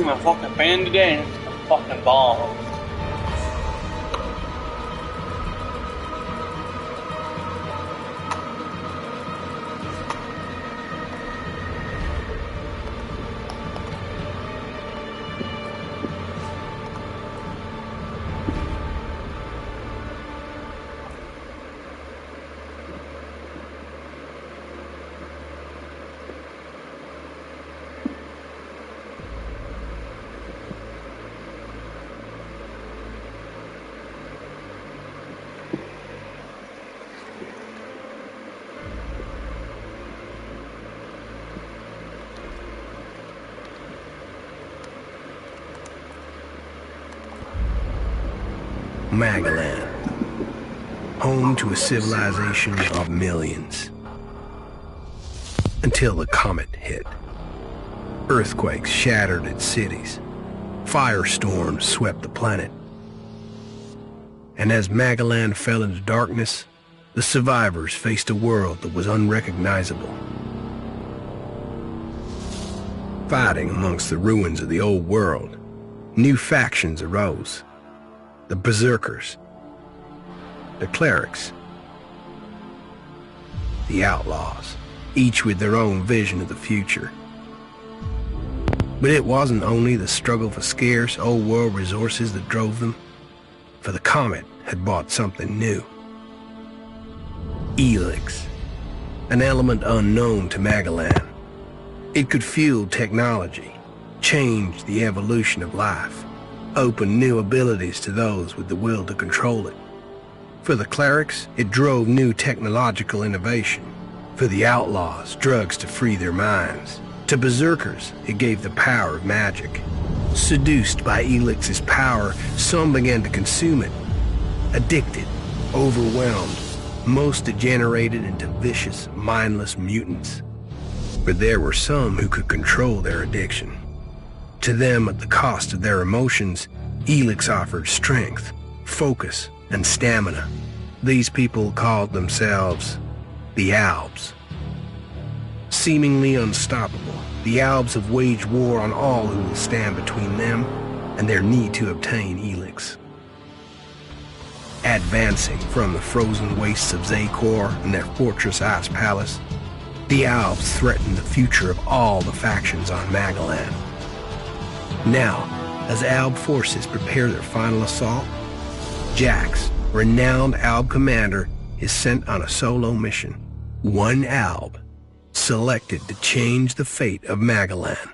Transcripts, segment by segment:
through my fucking fan today and it's a fucking ball. Magalan, home to a civilization of millions. Until the comet hit. Earthquakes shattered its cities. Firestorms swept the planet. And as Magalan fell into darkness, the survivors faced a world that was unrecognizable. Fighting amongst the ruins of the old world, new factions arose. The Berserkers, the Clerics, the Outlaws, each with their own vision of the future. But it wasn't only the struggle for scarce old world resources that drove them, for the comet had brought something new. Elex, an element unknown to Magalan. It could fuel technology, change the evolution of life, open new abilities to those with the will to control it. For the clerics, it drove new technological innovation. For the outlaws, drugs to free their minds. To berserkers, it gave the power of magic. Seduced by Elix's power, some began to consume it. Addicted, overwhelmed, most degenerated into vicious, mindless mutants. But there were some who could control their addiction. To them, at the cost of their emotions, Elex offered strength, focus, and stamina. These people called themselves the Albs. Seemingly unstoppable, the Albs have waged war on all who will stand between them and their need to obtain Elex. Advancing from the frozen wastes of Zakor and their fortress ice palace, the Albs threaten the future of all the factions on Magalan. Now, as Alb forces prepare their final assault, Jax, renowned Alb commander, is sent on a solo mission. One Alb, selected to change the fate of Magalan.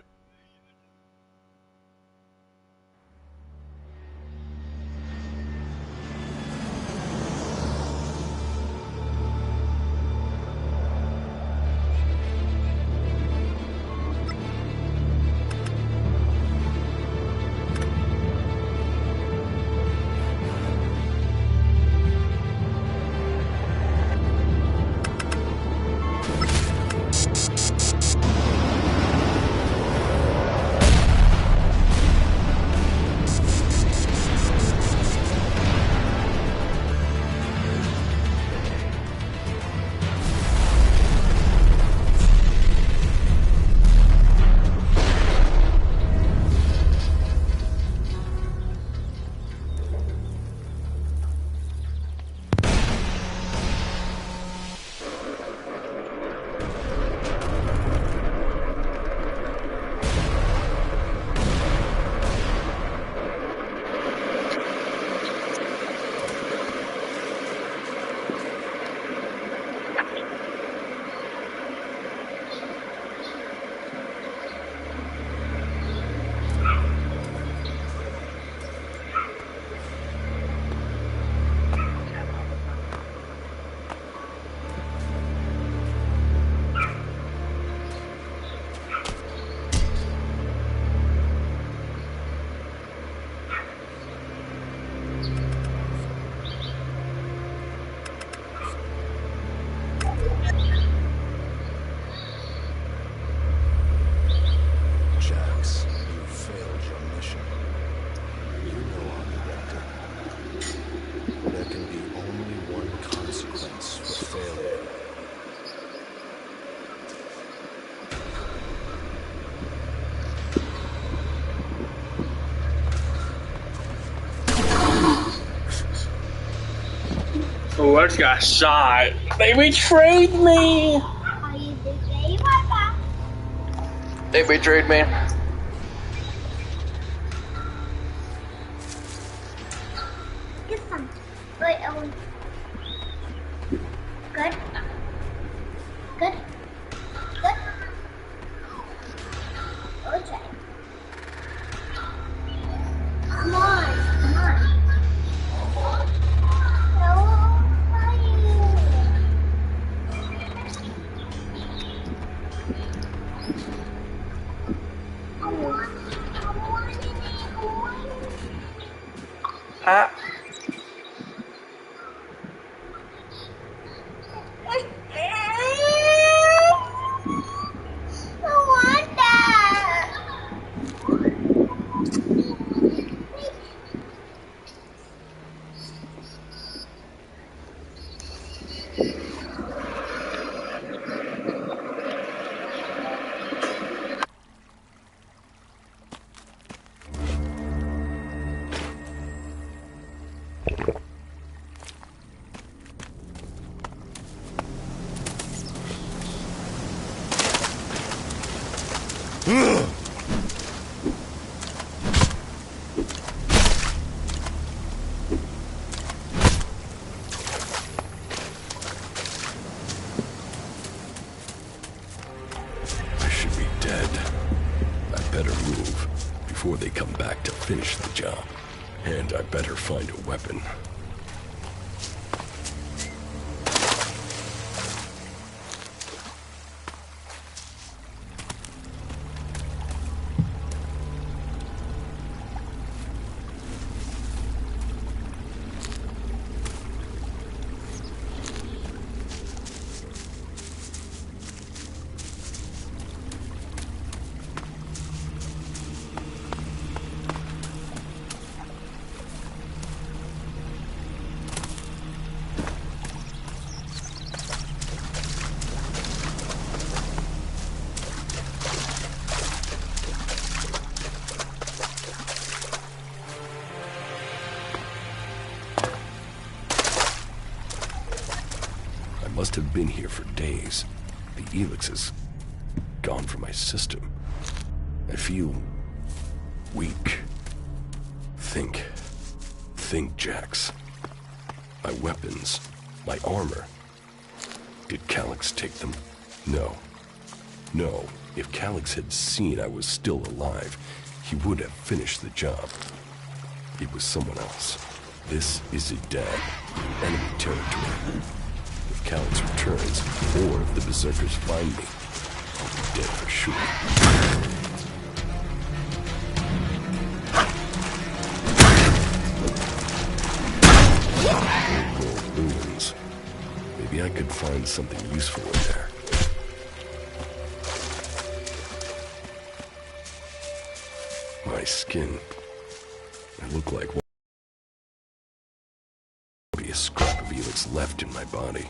I just got shot. They betrayed me. They betrayed me. Get some. Wait, good. Good. Good. Okay. Come on. Come on. No, Huh? I should be dead. I better move before they come back to finish the job. And I better find a weapon. I must have been here for days. The Elex is gone from my system. I feel weak. Think, Jax. My weapons, my armor. Did Calyx take them? No. If Calyx had seen I was still alive, he would have finished the job. It was someone else. This is Idan, enemy territory. If Calyx returns, or if the Berserkers find me, I'll be dead for sure. Old ruins. Maybe I could find something useful in there. My skin. I look like a scrap of Elex left in my body.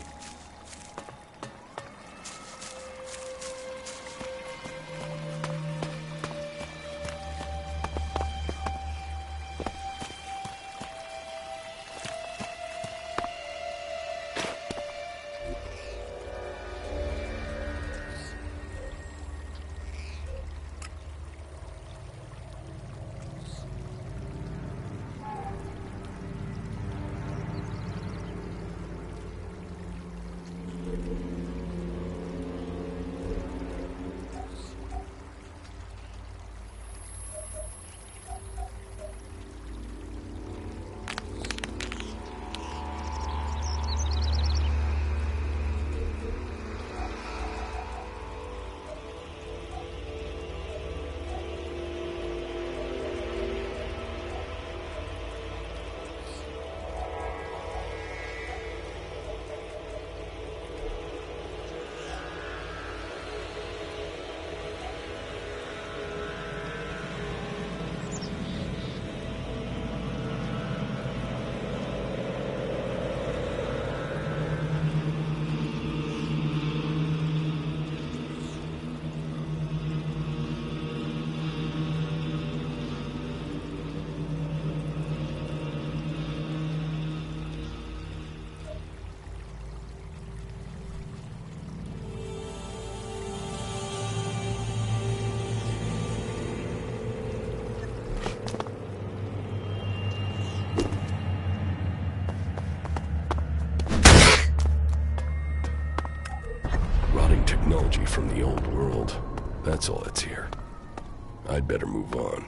technology from the old world. That's all that's here. I'd better move on.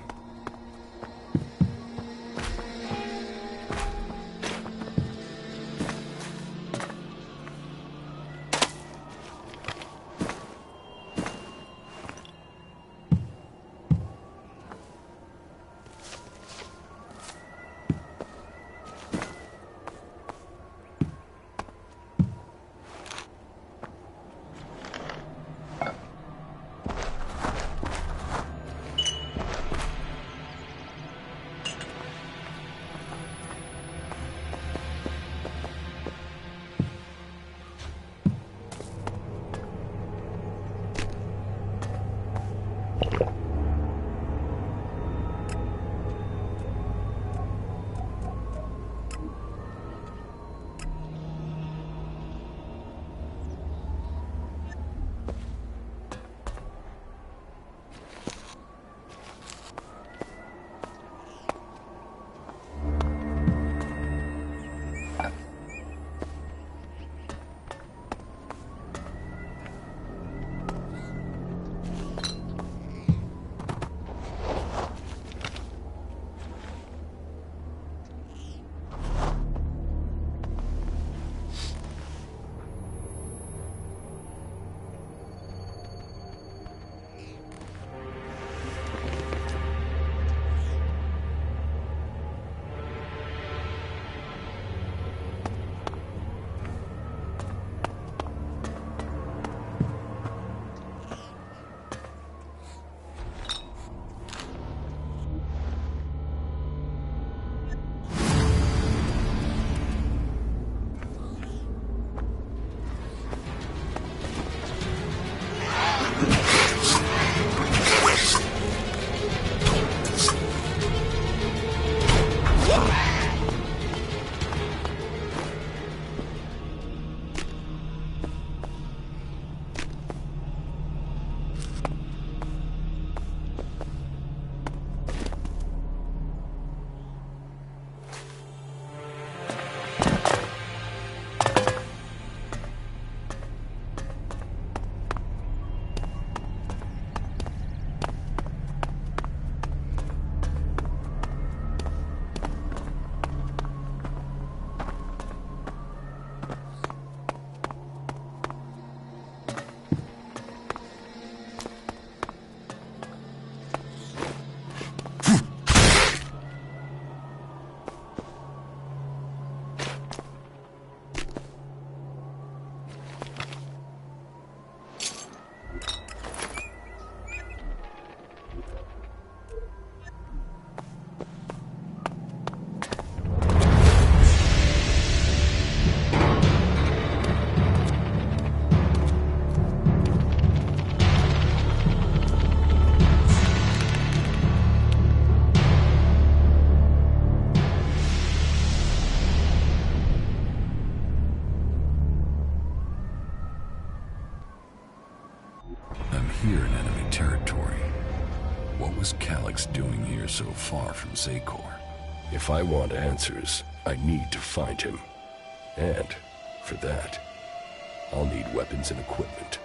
Here in enemy territory. What was Elex doing here so far from Zakor? If I want answers, I need to find him. And, for that, I'll need weapons and equipment.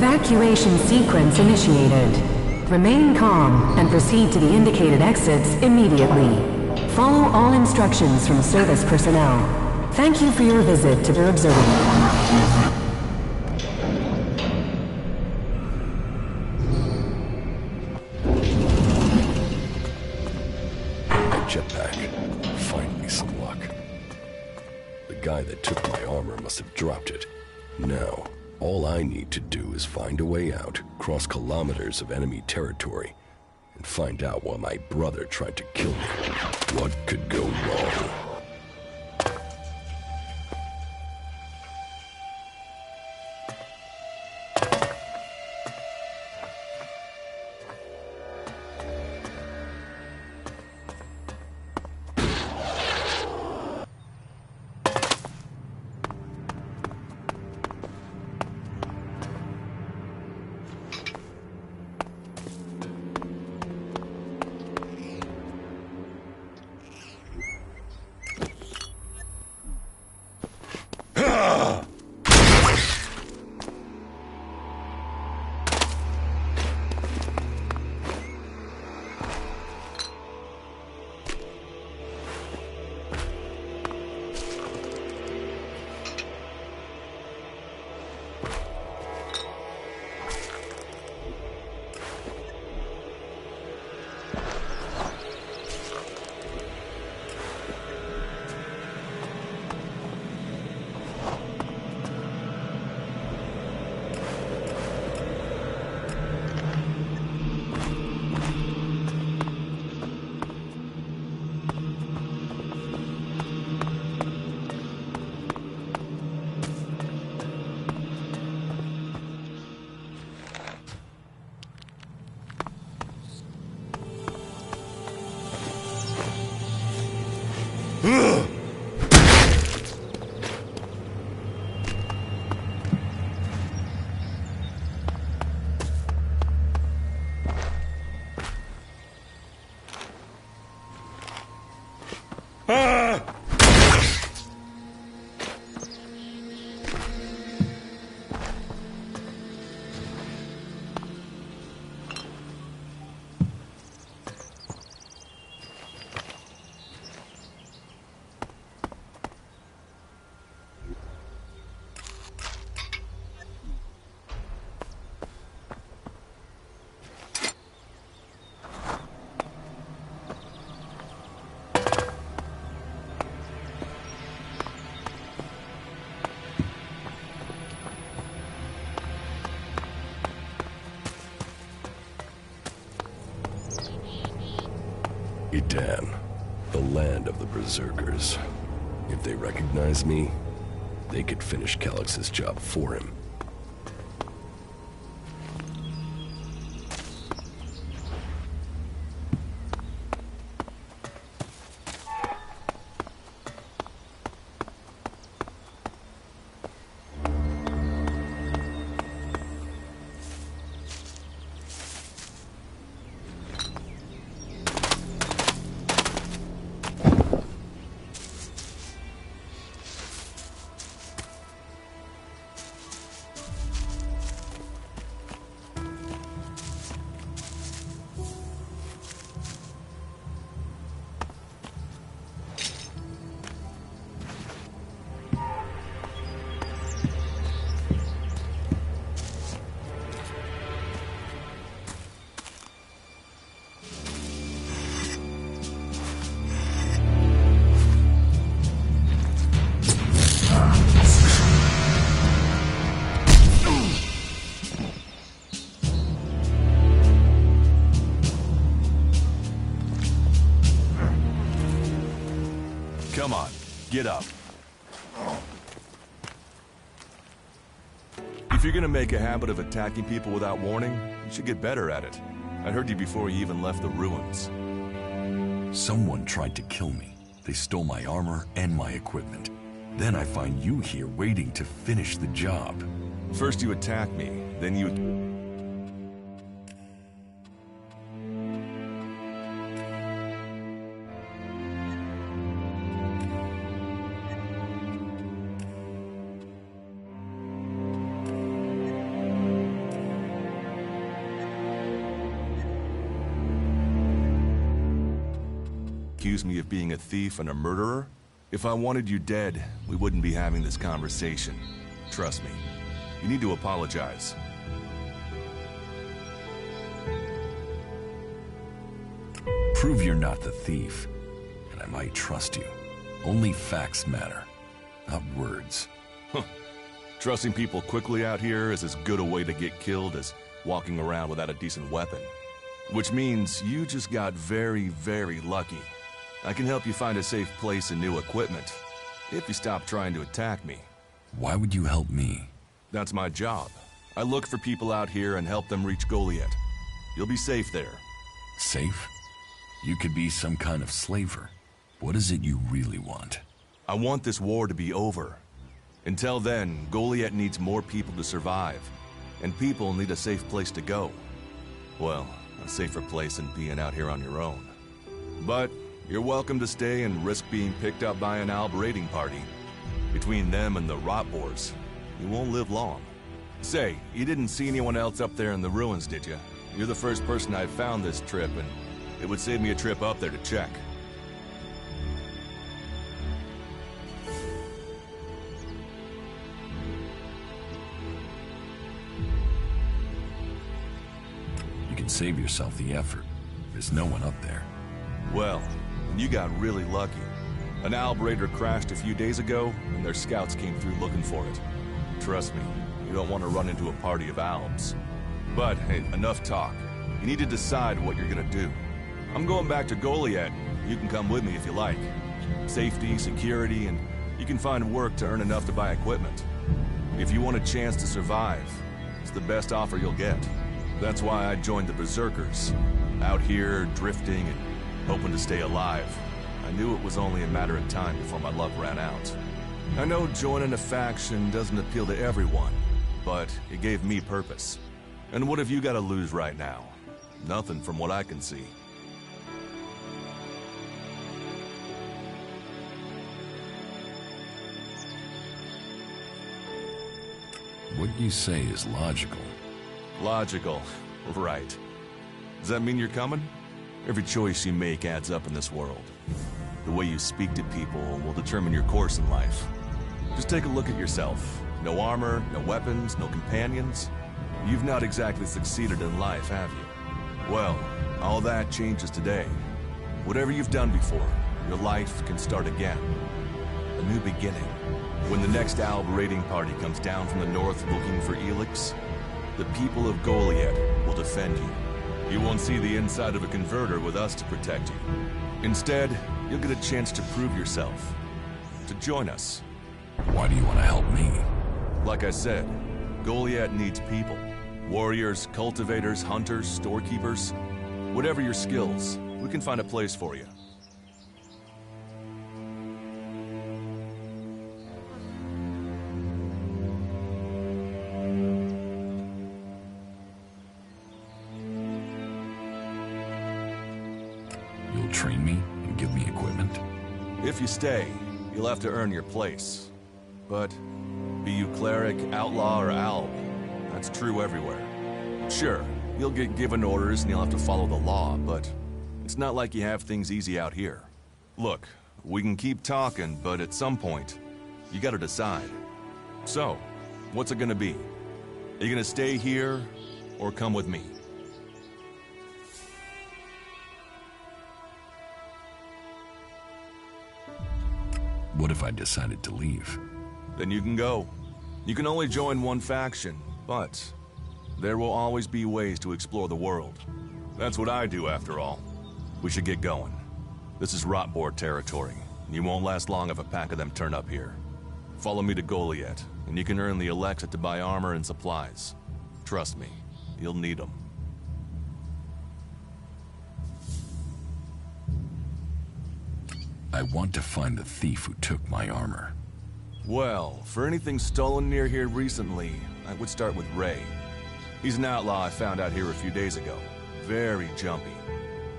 Evacuation sequence initiated. Remain calm and proceed to the indicated exits immediately. Follow all instructions from service personnel. Thank you for your visit to the observatory. Jetpack. Finally some luck. The guy that took my armor must have dropped it. Now, all I need to do is find a way out, cross kilometers of enemy territory, and find out why my brother tried to kill me. What could go wrong? Edan, the land of the Berserkers. If they recognize me, they could finish Calix's job for him. Come on, get up. If you're gonna make a habit of attacking people without warning, you should get better at it. I heard you before you even left the ruins. Someone tried to kill me. They stole my armor and my equipment. Then I find you here waiting to finish the job. First you attack me, then you... accuse me of being a thief and a murderer? If I wanted you dead, we wouldn't be having this conversation. Trust me. You need to apologize. Prove you're not the thief, and I might trust you. Only facts matter, not words. Huh. Trusting people quickly out here is as good a way to get killed as walking around without a decent weapon. Which means you just got very, very lucky. I can help you find a safe place and new equipment, if you stop trying to attack me. Why would you help me? That's my job. I look for people out here and help them reach Goliath. You'll be safe there. Safe? You could be some kind of slaver. What is it you really want? I want this war to be over. Until then, Goliath needs more people to survive, and people need a safe place to go. Well, a safer place than being out here on your own. But you're welcome to stay and risk being picked up by an Alb raiding party. Between them and the rot boars, you won't live long. Say, you didn't see anyone else up there in the ruins, did you? You're the first person I've found this trip, and it would save me a trip up there to check. You can save yourself the effort. There's no one up there. Well, you got really lucky. An Alb raider crashed a few days ago, and their scouts came through looking for it. Trust me, you don't want to run into a party of Albs. But, hey, enough talk. You need to decide what you're gonna do. I'm going back to Goliath. You can come with me if you like. Safety, security, and you can find work to earn enough to buy equipment. If you want a chance to survive, it's the best offer you'll get. That's why I joined the Berserkers. Out here, drifting and hoping to stay alive. I knew it was only a matter of time before my luck ran out. I know joining a faction doesn't appeal to everyone, but it gave me purpose. And what have you got to lose right now? Nothing from what I can see. What you say is logical. Logical, right. Does that mean you're coming? Every choice you make adds up in this world. The way you speak to people will determine your course in life. Just take a look at yourself. No armor, no weapons, no companions. You've not exactly succeeded in life, have you? Well, all that changes today. Whatever you've done before, your life can start again. A new beginning. When the next Alb raiding party comes down from the north looking for Elex, the people of Goliath will defend you. You won't see the inside of a converter with us to protect you. Instead, you'll get a chance to prove yourself. To join us. Why do you want to help me? Like I said, Goliath needs people. Warriors, cultivators, hunters, storekeepers. Whatever your skills, we can find a place for you. You'll train me and give me equipment? If you stay, you'll have to earn your place. But be you cleric, outlaw, or alb, that's true everywhere. Sure, you'll get given orders and you'll have to follow the law, but it's not like you have things easy out here. Look, we can keep talking, but at some point, you gotta decide. So, what's it gonna be? Are you gonna stay here, or come with me? What if I decided to leave? Then you can go. You can only join one faction, but there will always be ways to explore the world. That's what I do, after all. We should get going. This is Rotboard territory, and you won't last long if a pack of them turn up here. Follow me to Goliath, and you can earn the Elex to buy armor and supplies. Trust me, you'll need them. I want to find the thief who took my armor. Well, for anything stolen near here recently, I would start with Ray. He's an outlaw I found out here a few days ago. Very jumpy.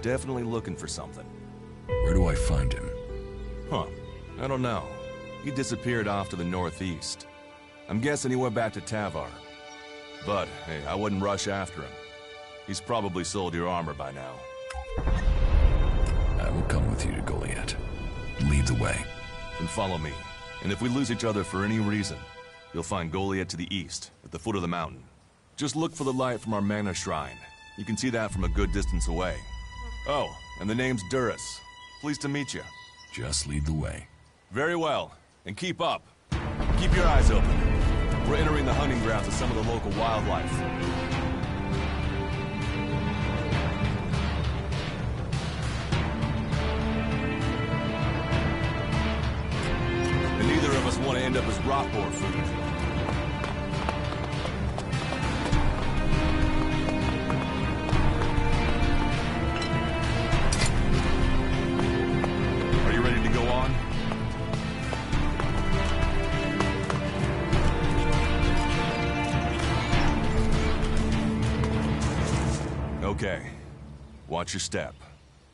Definitely looking for something. Where do I find him? Huh. I don't know. He disappeared off to the northeast. I'm guessing he went back to Tavar. But, hey, I wouldn't rush after him. He's probably sold your armor by now. I will come with you to Goliath. Lead the way. Then follow me. And if we lose each other for any reason, you'll find Goliath to the east, at the foot of the mountain. Just look for the light from our mana shrine. You can see that from a good distance away. Oh, and the name's Duras. Pleased to meet you. Just lead the way. Very well. And keep up. Keep your eyes open. We're entering the hunting grounds of some of the local wildlife. And neither of us want to end up as rot boar food. Are you ready to go on? Okay. Watch your step.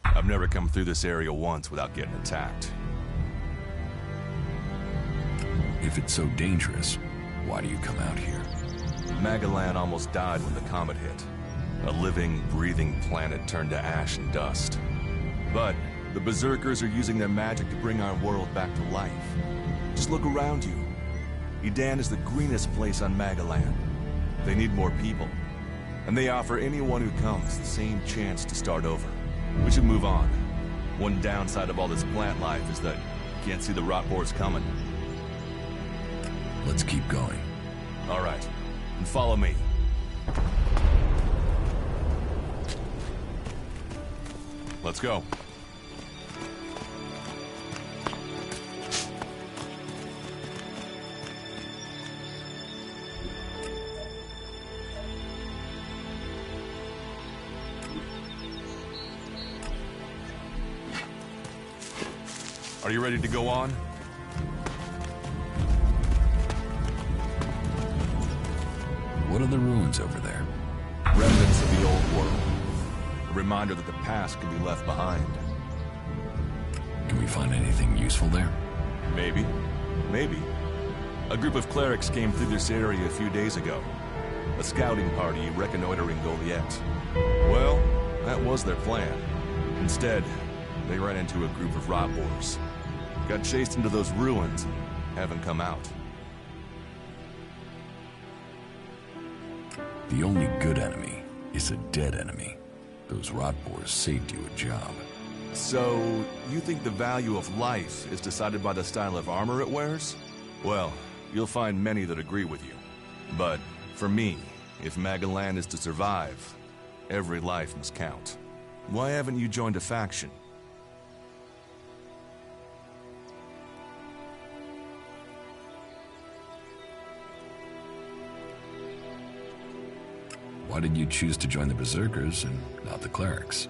I've never come through this area once without getting attacked. If it's so dangerous, why do you come out here? Magalan almost died when the comet hit. A living, breathing planet turned to ash and dust. But the Berserkers are using their magic to bring our world back to life. Just look around you. Edan is the greenest place on Magalan. They need more people. And they offer anyone who comes the same chance to start over. We should move on. One downside of all this plant life is that you can't see the rot boars coming. Let's keep going. All right. And follow me. Let's go. Are you ready to go on? What are the ruins over there? Remnants of the old world. A reminder that the past can be left behind. Can we find anything useful there? Maybe. Maybe. A group of clerics came through this area a few days ago. A scouting party reconnoitering Goliath. Well, that was their plan. Instead, they ran into a group of rot boars. Got chased into those ruins and haven't come out. The only good enemy is a dead enemy. Those rot boars saved you a job. So, you think the value of life is decided by the style of armor it wears? Well, you'll find many that agree with you. But, for me, if Magalan is to survive, every life must count. Why haven't you joined a faction? Why did you choose to join the Berserkers and not the clerics?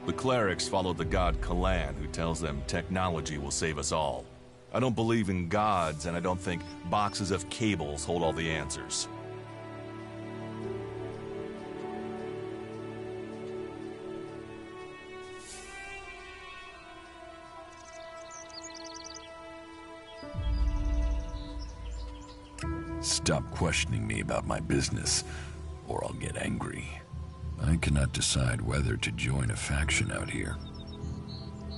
The clerics follow the god Kalan, who tells them technology will save us all. I don't believe in gods, and I don't think boxes of cables hold all the answers. Stop questioning me about my business, or I'll get angry. I cannot decide whether to join a faction out here.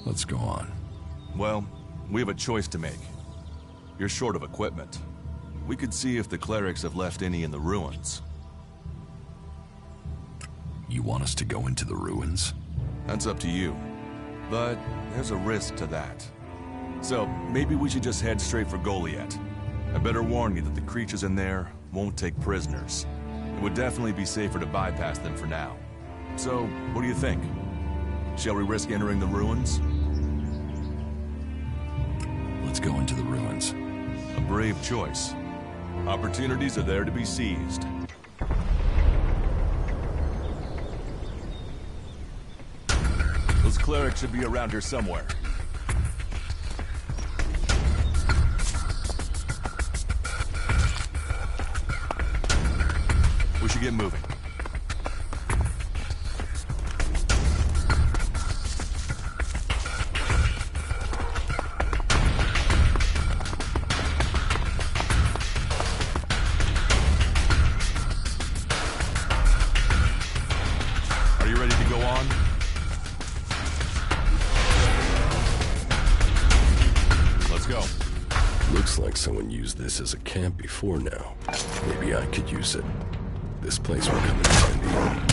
Let's go on. Well, we have a choice to make. You're short of equipment. We could see if the clerics have left any in the ruins. You want us to go into the ruins? That's up to you. But there's a risk to that. So, maybe we should just head straight for Goliath. I better warn you that the creatures in there won't take prisoners. It would definitely be safer to bypass them for now. So, what do you think? Shall we risk entering the ruins? Let's go into the ruins. A brave choice. Opportunities are there to be seized. Those clerics should be around here somewhere. We should get moving. Are you ready to go on? someone used this as a camp before now. Maybe I could use it. This place will come in handy.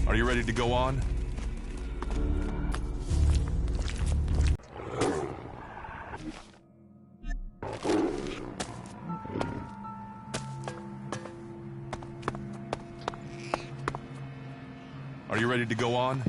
Are you ready to go on? Are you ready to go on?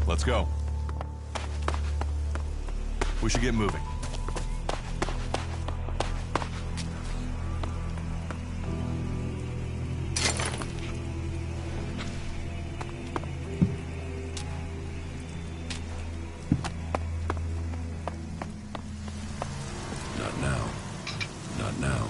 Let's go. We should get moving. Not now. Not now.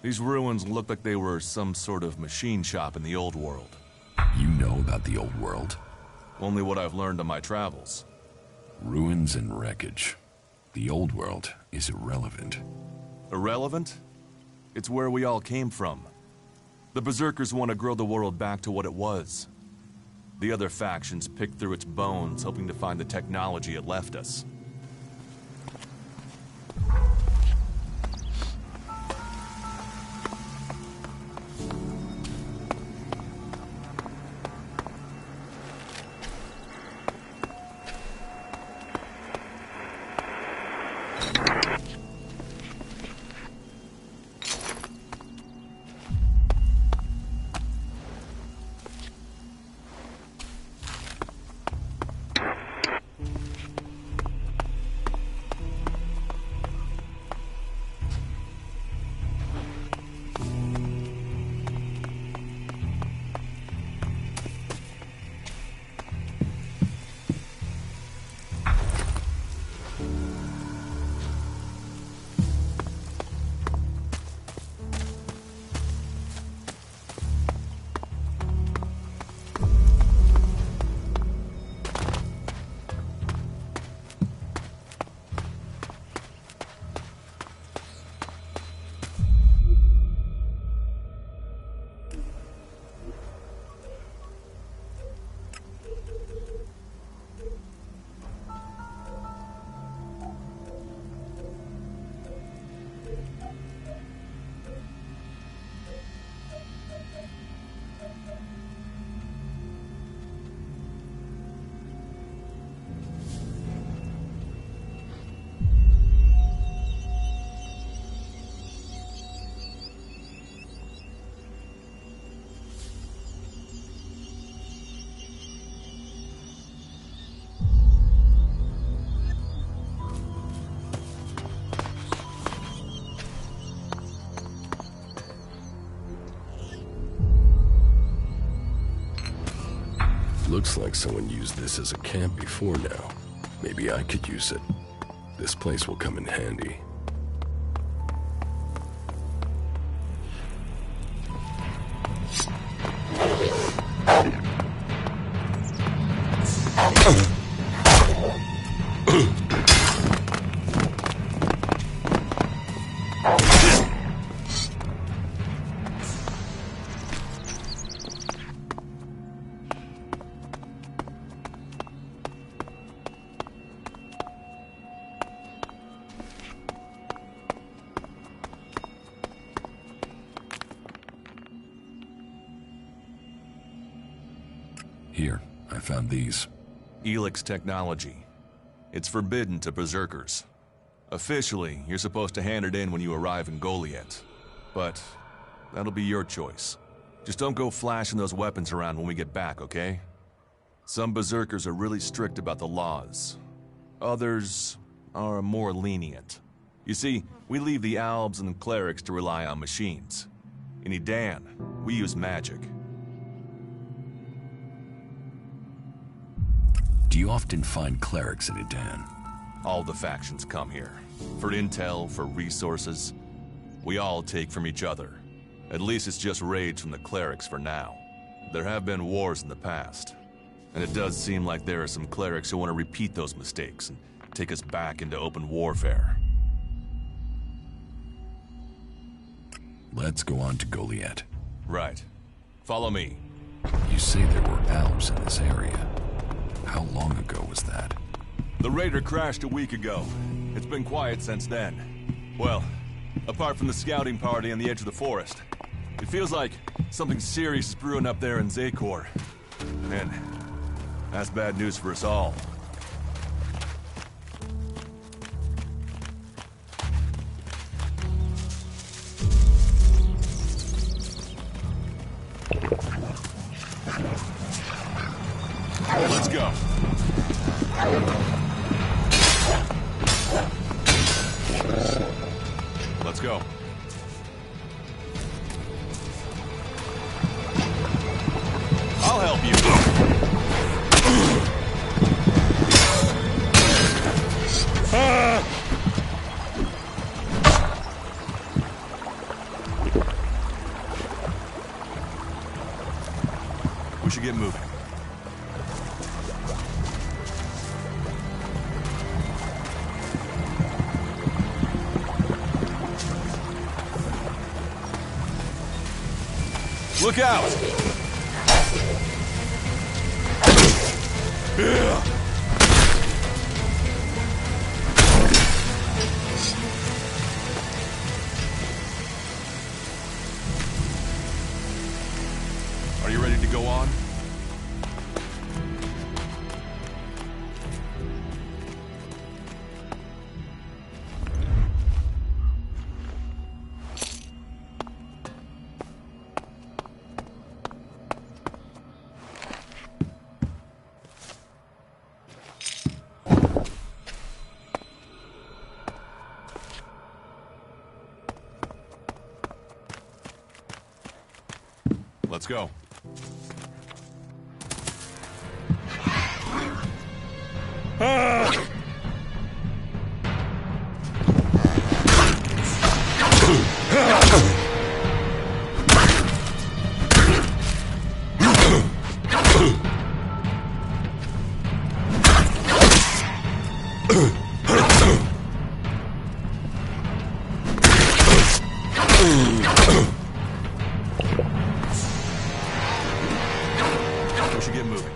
These ruins look like they were some sort of machine shop in the old world. You know about the old world? Only what I've learned on my travels. Ruins and wreckage. The old world is irrelevant. Irrelevant? It's where we all came from. The Berserkers want to grow the world back to what it was. The other factions picked through its bones, hoping to find the technology it left us. Looks like someone used this as a camp before now. Maybe I could use it. This place will come in handy. Here, I found these. Elex technology. It's forbidden to berserkers. Officially, you're supposed to hand it in when you arrive in Goliath. But that'll be your choice. Just don't go flashing those weapons around when we get back, okay? Some berserkers are really strict about the laws. Others are more lenient. You see, we leave the albs and clerics to rely on machines. In Edan, we use magic. Do you often find clerics in Edan? All the factions come here. For intel, for resources. We all take from each other. At least it's just raids from the clerics for now. There have been wars in the past. And it does seem like there are some clerics who want to repeat those mistakes and take us back into open warfare. Let's go on to Goliath. Right. Follow me. You say there were Alps in this area. How long ago was that? The raider crashed a week ago. It's been quiet since then. Well, apart from the scouting party on the edge of the forest. It feels like something serious is brewing up there in Zakor. And that's bad news for us all. Let's go. Let's go. I'll help you. We should get moving. Look out! Are you ready to go on? Let's go. We should get moving.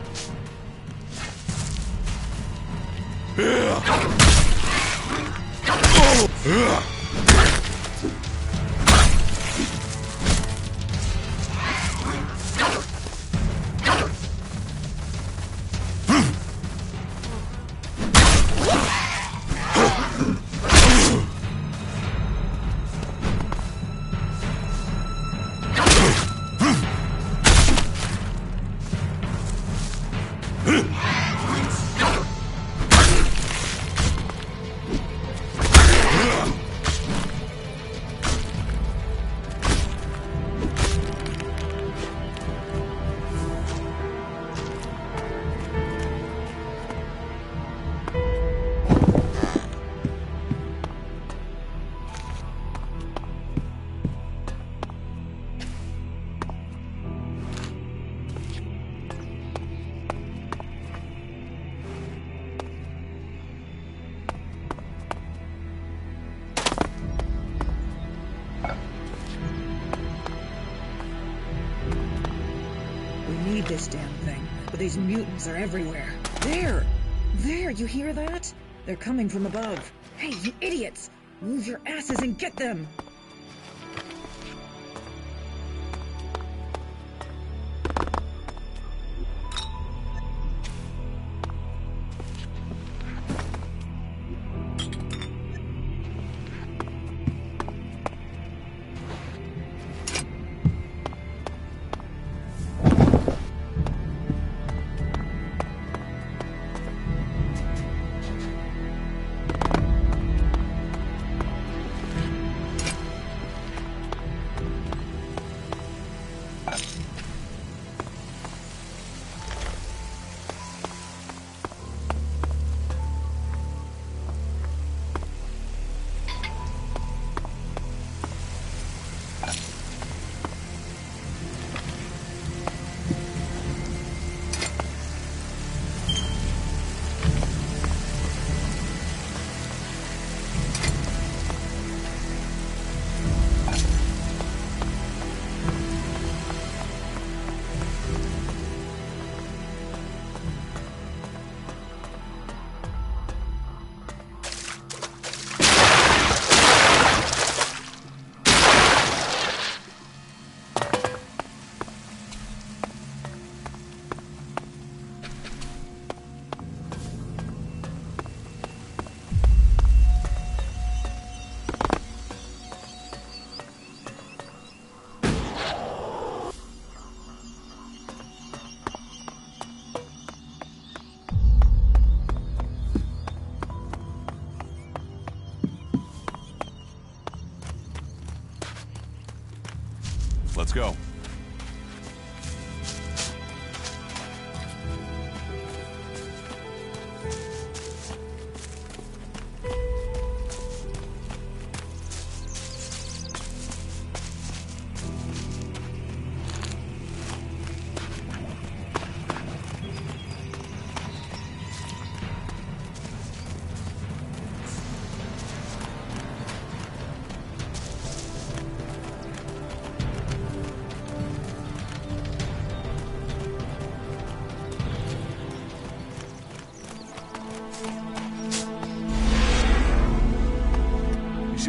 this damn thing, but these mutants are everywhere. There! There, you hear that? They're coming from above. Hey, you idiots! Move your asses and get them! Let's go.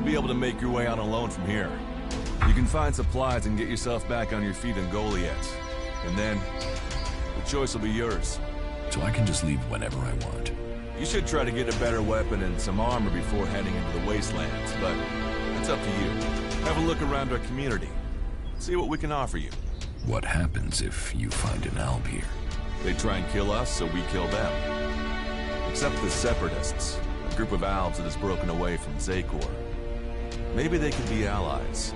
Be able to make your way out alone from here. You can find supplies and get yourself back on your feet in Goliath. And then, the choice will be yours. So I can just leave whenever I want. You should try to get a better weapon and some armor before heading into the wastelands, but it's up to you. Have a look around our community. See what we can offer you. What happens if you find an alb here? They try and kill us, so we kill them. Except the Separatists, a group of albs that has broken away from Zakor. Maybe they can be allies.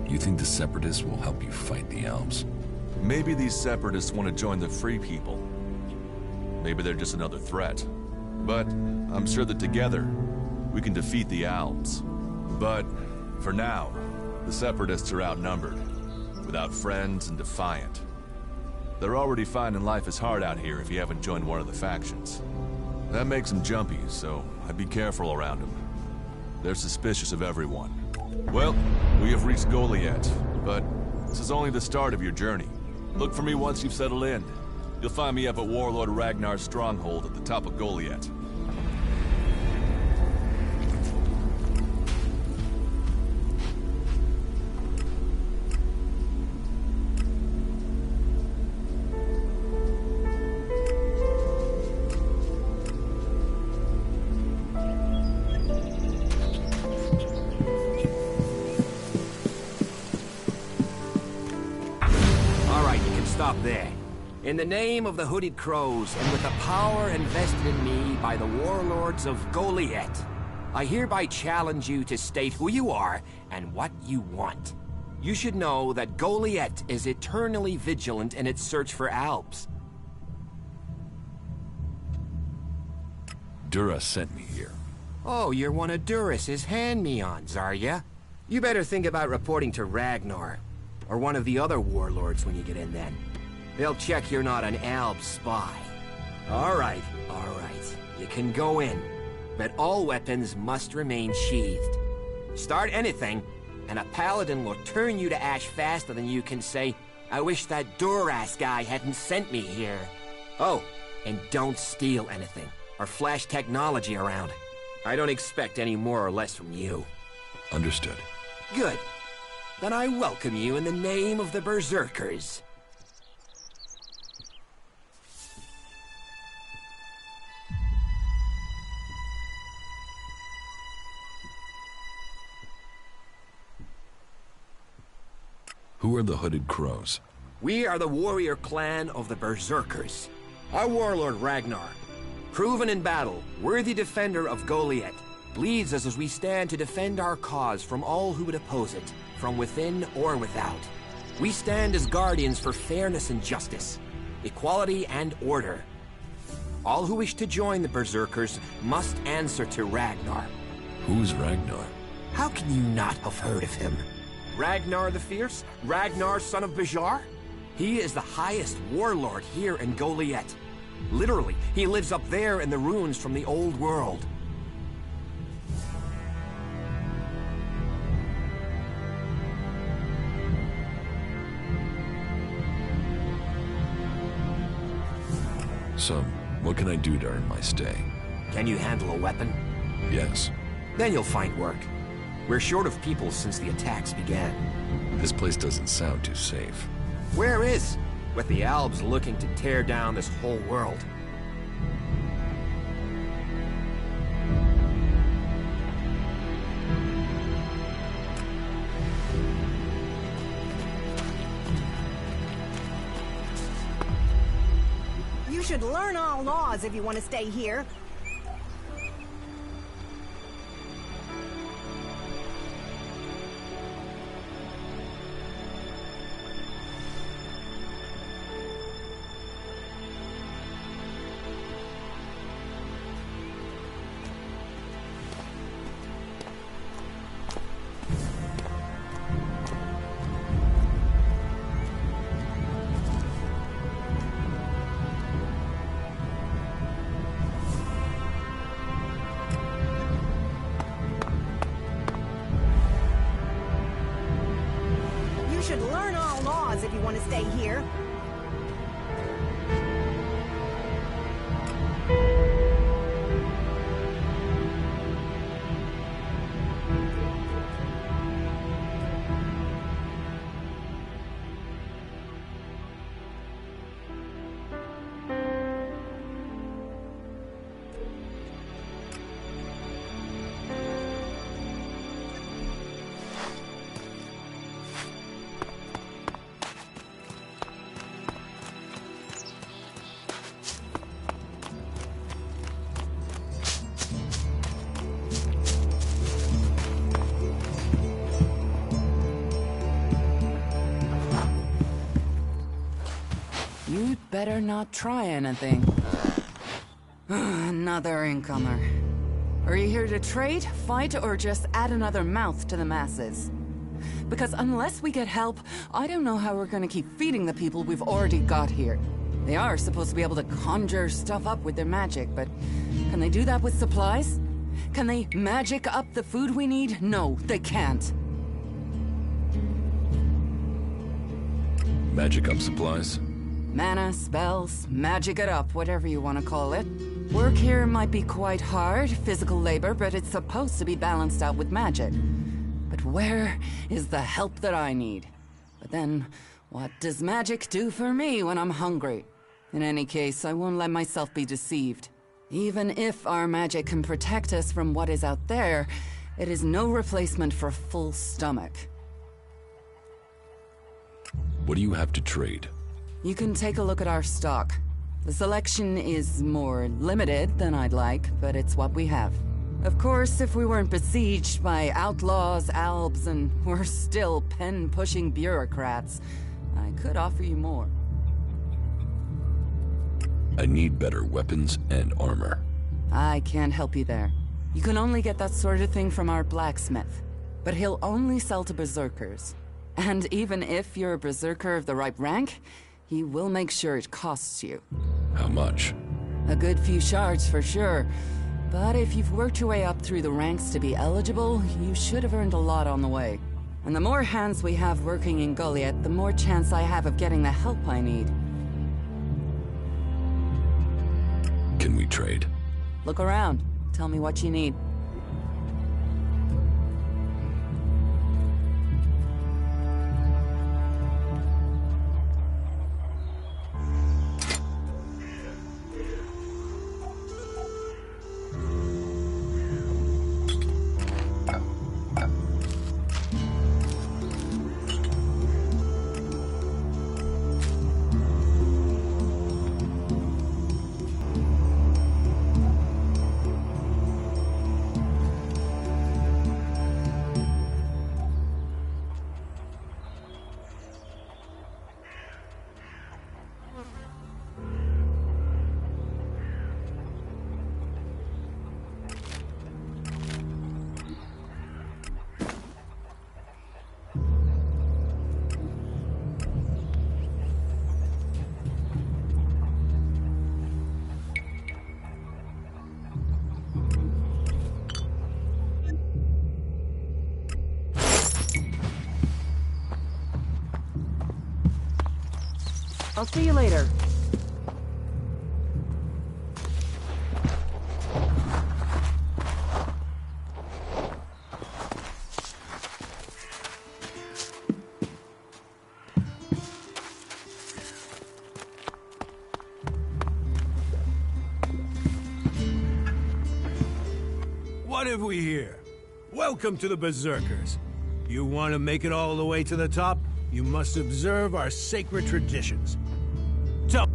You think the Separatists will help you fight the Alps? Maybe these Separatists want to join the Free People. Maybe they're just another threat. But I'm sure that together, we can defeat the Alps. But for now, the Separatists are outnumbered. Without friends and defiant. They're already finding life is hard out here if you haven't joined one of the factions. That makes them jumpy, so I'd be careful around them. They're suspicious of everyone. Well, we have reached Goliath, but this is only the start of your journey. Look for me once you've settled in. You'll find me up at Warlord Ragnar's stronghold at the top of Goliath. Stop there. In the name of the Hooded Crows, and with the power invested in me by the warlords of Goliath, I hereby challenge you to state who you are and what you want. You should know that Goliath is eternally vigilant in its search for Alps. Dura sent me here. Oh, you're one of Duras's hand-me-ons, are ya? You better think about reporting to Ragnar, or one of the other warlords when you get in then. They'll check you're not an Alb spy. All right. You can go in, but all weapons must remain sheathed. Start anything, and a paladin will turn you to ash faster than you can say, "I wish that Duras guy hadn't sent me here." Oh, and don't steal anything, or flash technology around. I don't expect any more or less from you. Understood. Good. Then I welcome you in the name of the Berserkers. Who are the Hooded Crows? We are the warrior clan of the Berserkers. Our warlord Ragnar, proven in battle, worthy defender of Goliath, leads us as we stand to defend our cause from all who would oppose it, from within or without. We stand as guardians for fairness and justice, equality and order. All who wish to join the Berserkers must answer to Ragnar. Who's Ragnar? How can you not have heard of him? Ragnar the Fierce? Ragnar, son of Bajar? He is the highest warlord here in Goliath. Literally, he lives up there in the ruins from the old world. So, what can I do to earn my stay? Can you handle a weapon? Yes. Then you'll find work. We're short of people since the attacks began. This place doesn't sound too safe. Where is? With the Albs looking to tear down this whole world. You should learn all laws if you want to stay here. You should learn all laws if you want to stay here. You'd better not try anything. Another incomer. Are you here to trade, fight, or just add another mouth to the masses? Because unless we get help, I don't know how we're gonna keep feeding the people we've already got here. They are supposed to be able to conjure stuff up with their magic, but can they do that with supplies? Can they magic up the food we need? No, they can't. Magic up supplies? Mana, spells, magic it up, whatever you want to call it. Work here might be quite hard, physical labor, but it's supposed to be balanced out with magic. But where is the help that I need? But then, what does magic do for me when I'm hungry? In any case, I won't let myself be deceived. Even if our magic can protect us from what is out there, it is no replacement for a full stomach. What do you have to trade? You can take a look at our stock. The selection is more limited than I'd like, but it's what we have. Of course, if we weren't besieged by outlaws, albs, and we're still pen-pushing bureaucrats, I could offer you more. I need better weapons and armor. I can't help you there. You can only get that sort of thing from our blacksmith. But he'll only sell to berserkers. And even if you're a berserker of the right rank, he will make sure it costs you. How much? A good few shards for sure. But if you've worked your way up through the ranks to be eligible, you should have earned a lot on the way. And the more hands we have working in Goliath, the more chance I have of getting the help I need. Can we trade? Look around. Tell me what you need. I'll see you later. What have we here? Welcome to the Berserkers. You want to make it all the way to the top? You must observe our sacred traditions. Tell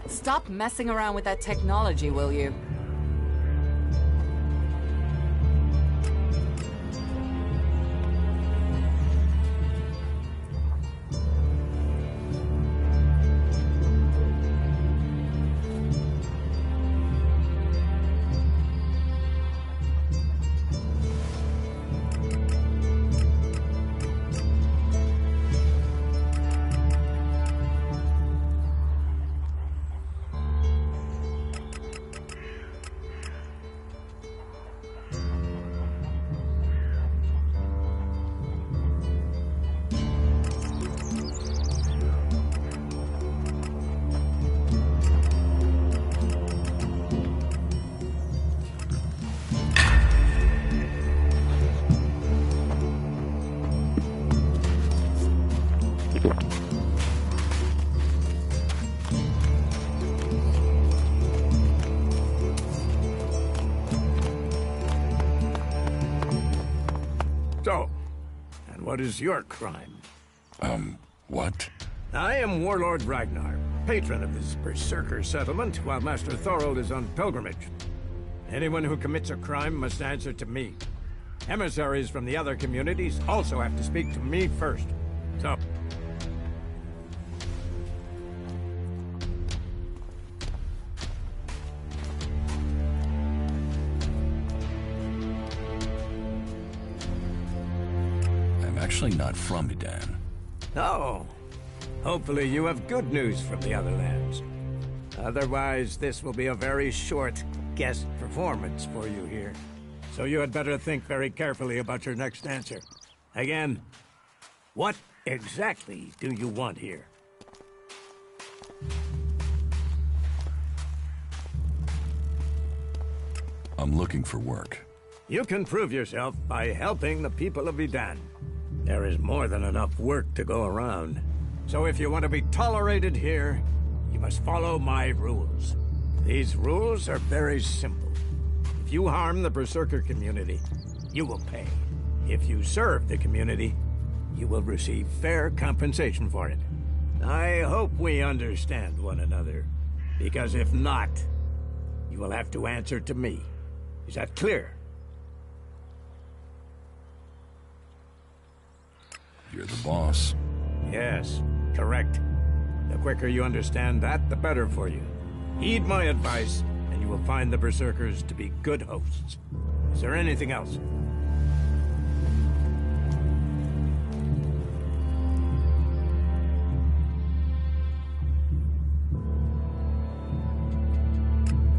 Stop messing around with that technology, will you? So, and what is your crime? What? I am Warlord Ragnar, patron of this Berserker settlement, while Master Thorold is on pilgrimage. Anyone who commits a crime must answer to me. Emissaries from the other communities also have to speak to me first. So... I'm actually not from Edan. Oh. Hopefully you have good news from the other lands. Otherwise, this will be a very short guest performance for you here. So you had better think very carefully about your next answer. Again, what exactly do you want here? I'm looking for work. You can prove yourself by helping the people of Edan. There is more than enough work to go around. So if you want to be tolerated here, you must follow my rules. These rules are very simple. If you harm the Berserker community, you will pay. If you serve the community, you will receive fair compensation for it. I hope we understand one another, because if not, you will have to answer to me. Is that clear? You're the boss. Yes, correct. The quicker you understand that, the better for you. Heed my advice, and you will find the Berserkers to be good hosts. Is there anything else?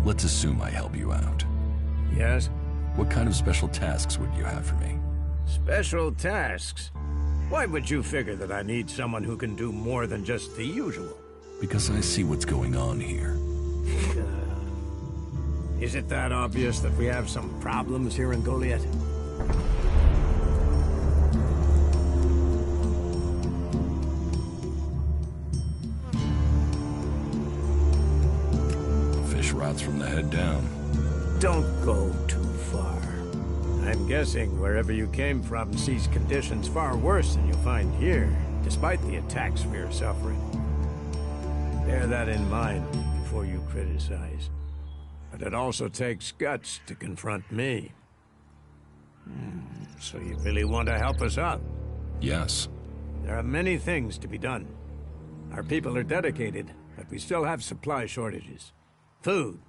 Let's assume I help you out. Yes? What kind of special tasks would you have for me? Special tasks? Why would you figure that I need someone who can do more than just the usual? Because I see what's going on here. Is it that obvious that we have some problems here in Goliath? Fish rots from the head down. Don't go too far. I'm guessing wherever you came from sees conditions far worse than you'll find here, despite the attacks we are suffering. Bear that in mind before you criticize. But it also takes guts to confront me. So you really want to help us out? Yes. There are many things to be done. Our people are dedicated, but we still have supply shortages. Food,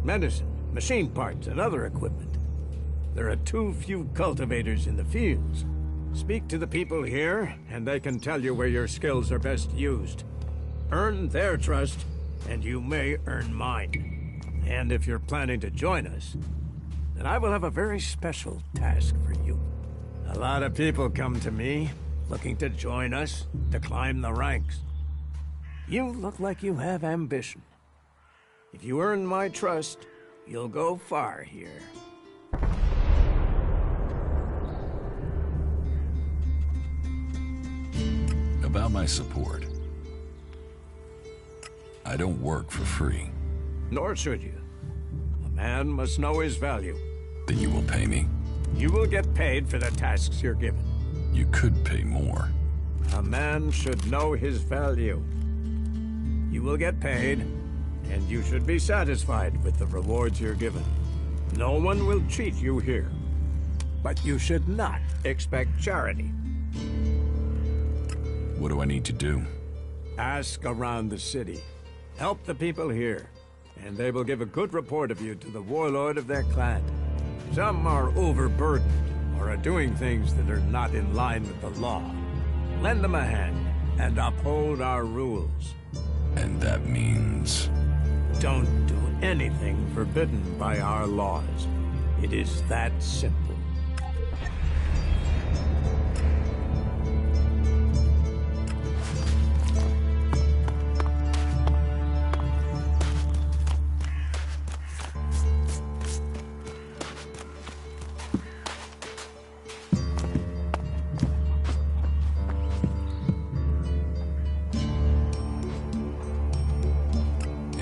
medicine, machine parts, and other equipment. There are too few cultivators in the fields. Speak to the people here, and they can tell you where your skills are best used. Earn their trust, and you may earn mine. And if you're planning to join us, then I will have a very special task for you. A lot of people come to me, looking to join us, to climb the ranks. You look like you have ambition. If you earn my trust, you'll go far here. About my support. I don't work for free. Nor should you. A man must know his value. Then you will pay me? You will get paid for the tasks you're given. You could pay more. A man should know his value. You will get paid, and you should be satisfied with the rewards you're given. No one will cheat you here. But you should not expect charity. What do I need to do? Ask around the city. Help the people here, and they will give a good report of you to the warlord of their clan. Some are overburdened, or are doing things that are not in line with the law. Lend them a hand, and uphold our rules. And that means? Don't do anything forbidden by our laws. It is that simple.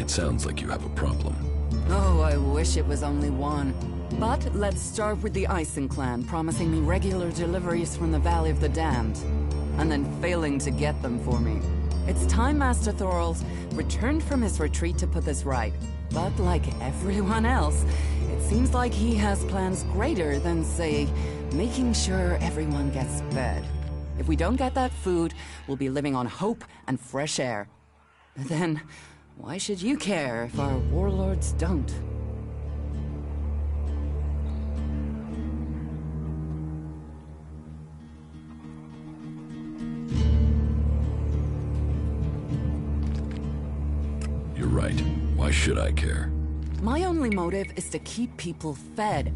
Sounds like you have a problem. Oh, I wish it was only one. But let's start with the Ison clan, promising me regular deliveries from the Valley of the Damned, and then failing to get them for me. It's time Master Thorals returned from his retreat to put this right. But like everyone else, it seems like he has plans greater than, say, making sure everyone gets fed. If we don't get that food, we'll be living on hope and fresh air. Then, why should you care if our warlords don't? You're right. Why should I care? My only motive is to keep people fed.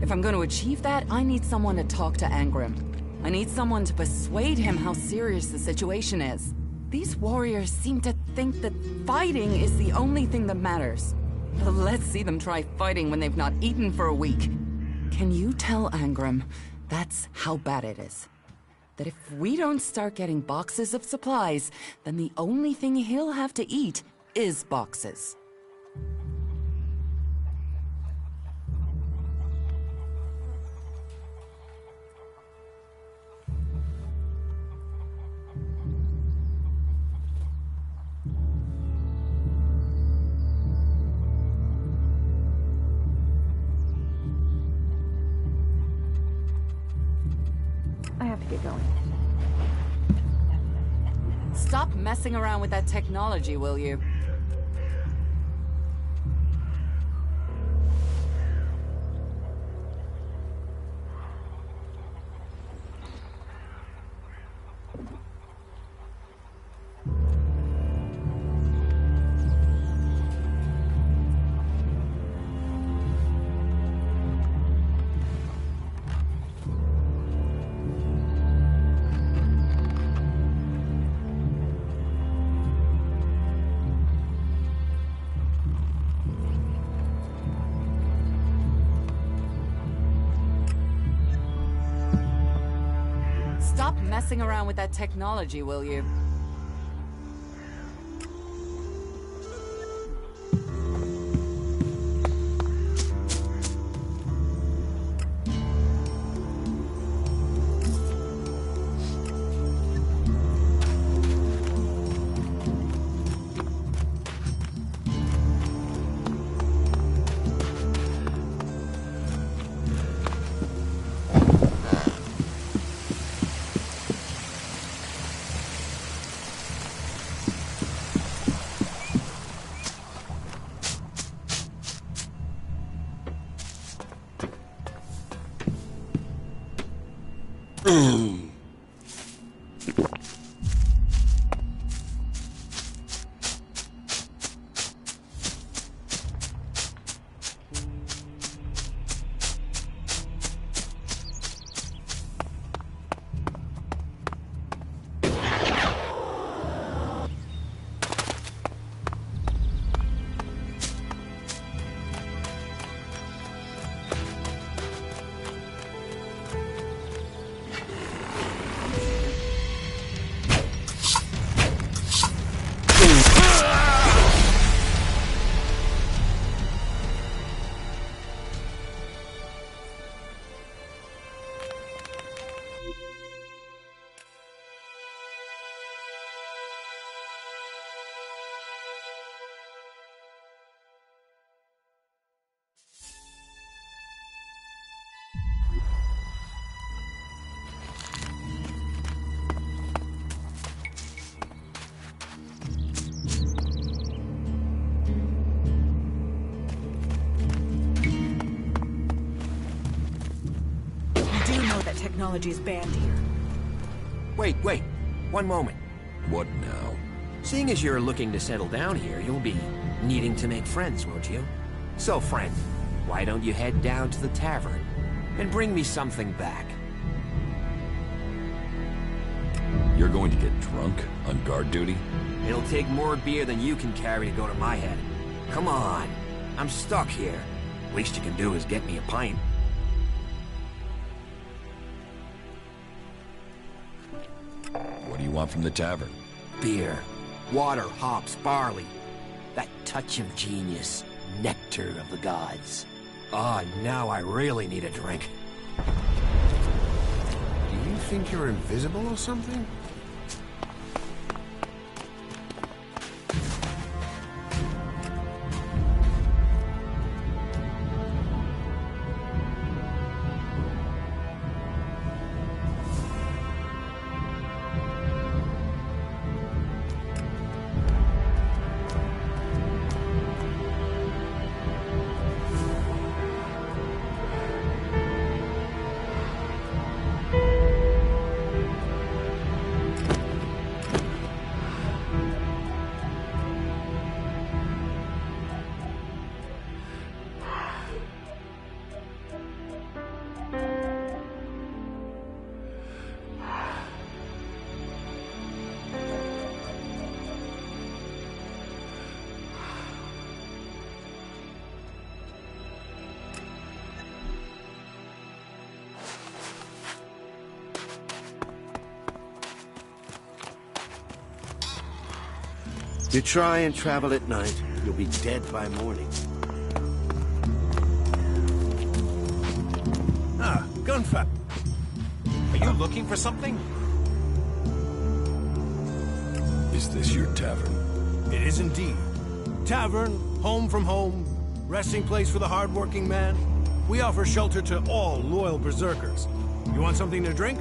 If I'm going to achieve that, I need someone to talk to Angrim. I need someone to persuade him how serious the situation is. These warriors seem to think that fighting is the only thing that matters. But let's see them try fighting when they've not eaten for a week. Can you tell Angrim that's how bad it is? That if we don't start getting boxes of supplies, then the only thing he'll have to eat is boxes. I have to get going. Stop messing around with that technology, will you? Stop messing around with that technology, will you? Technology is banned here. Wait. One moment. What now? Seeing as you're looking to settle down here, you'll be needing to make friends, won't you? So, friend, why don't you head down to the tavern and bring me something back? You're going to get drunk on guard duty? It'll take more beer than you can carry to go to my head. Come on. I'm stuck here. Least you can do is get me a pint. What do you want from the tavern? Beer, water, hops, barley. That touch of genius. Nectar of the gods. Ah, now I really need a drink. Do you think you're invisible or something? You try and travel at night, you'll be dead by morning. Ah, gunfire. Are you looking for something? Is this your tavern? It is indeed. Tavern, home from home, resting place for the hard-working man. We offer shelter to all loyal berserkers. You want something to drink?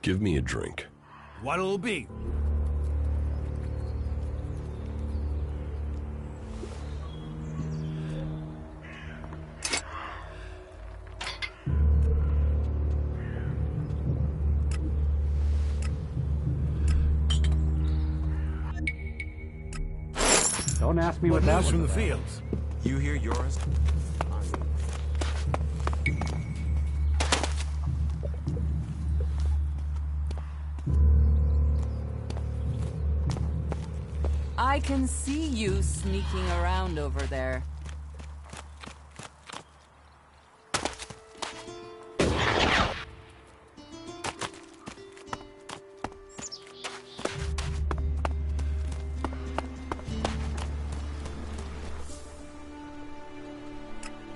Give me a drink. What'll it be? Don't ask me what that was from the about. fields. You hear yours? I can see you sneaking around over there.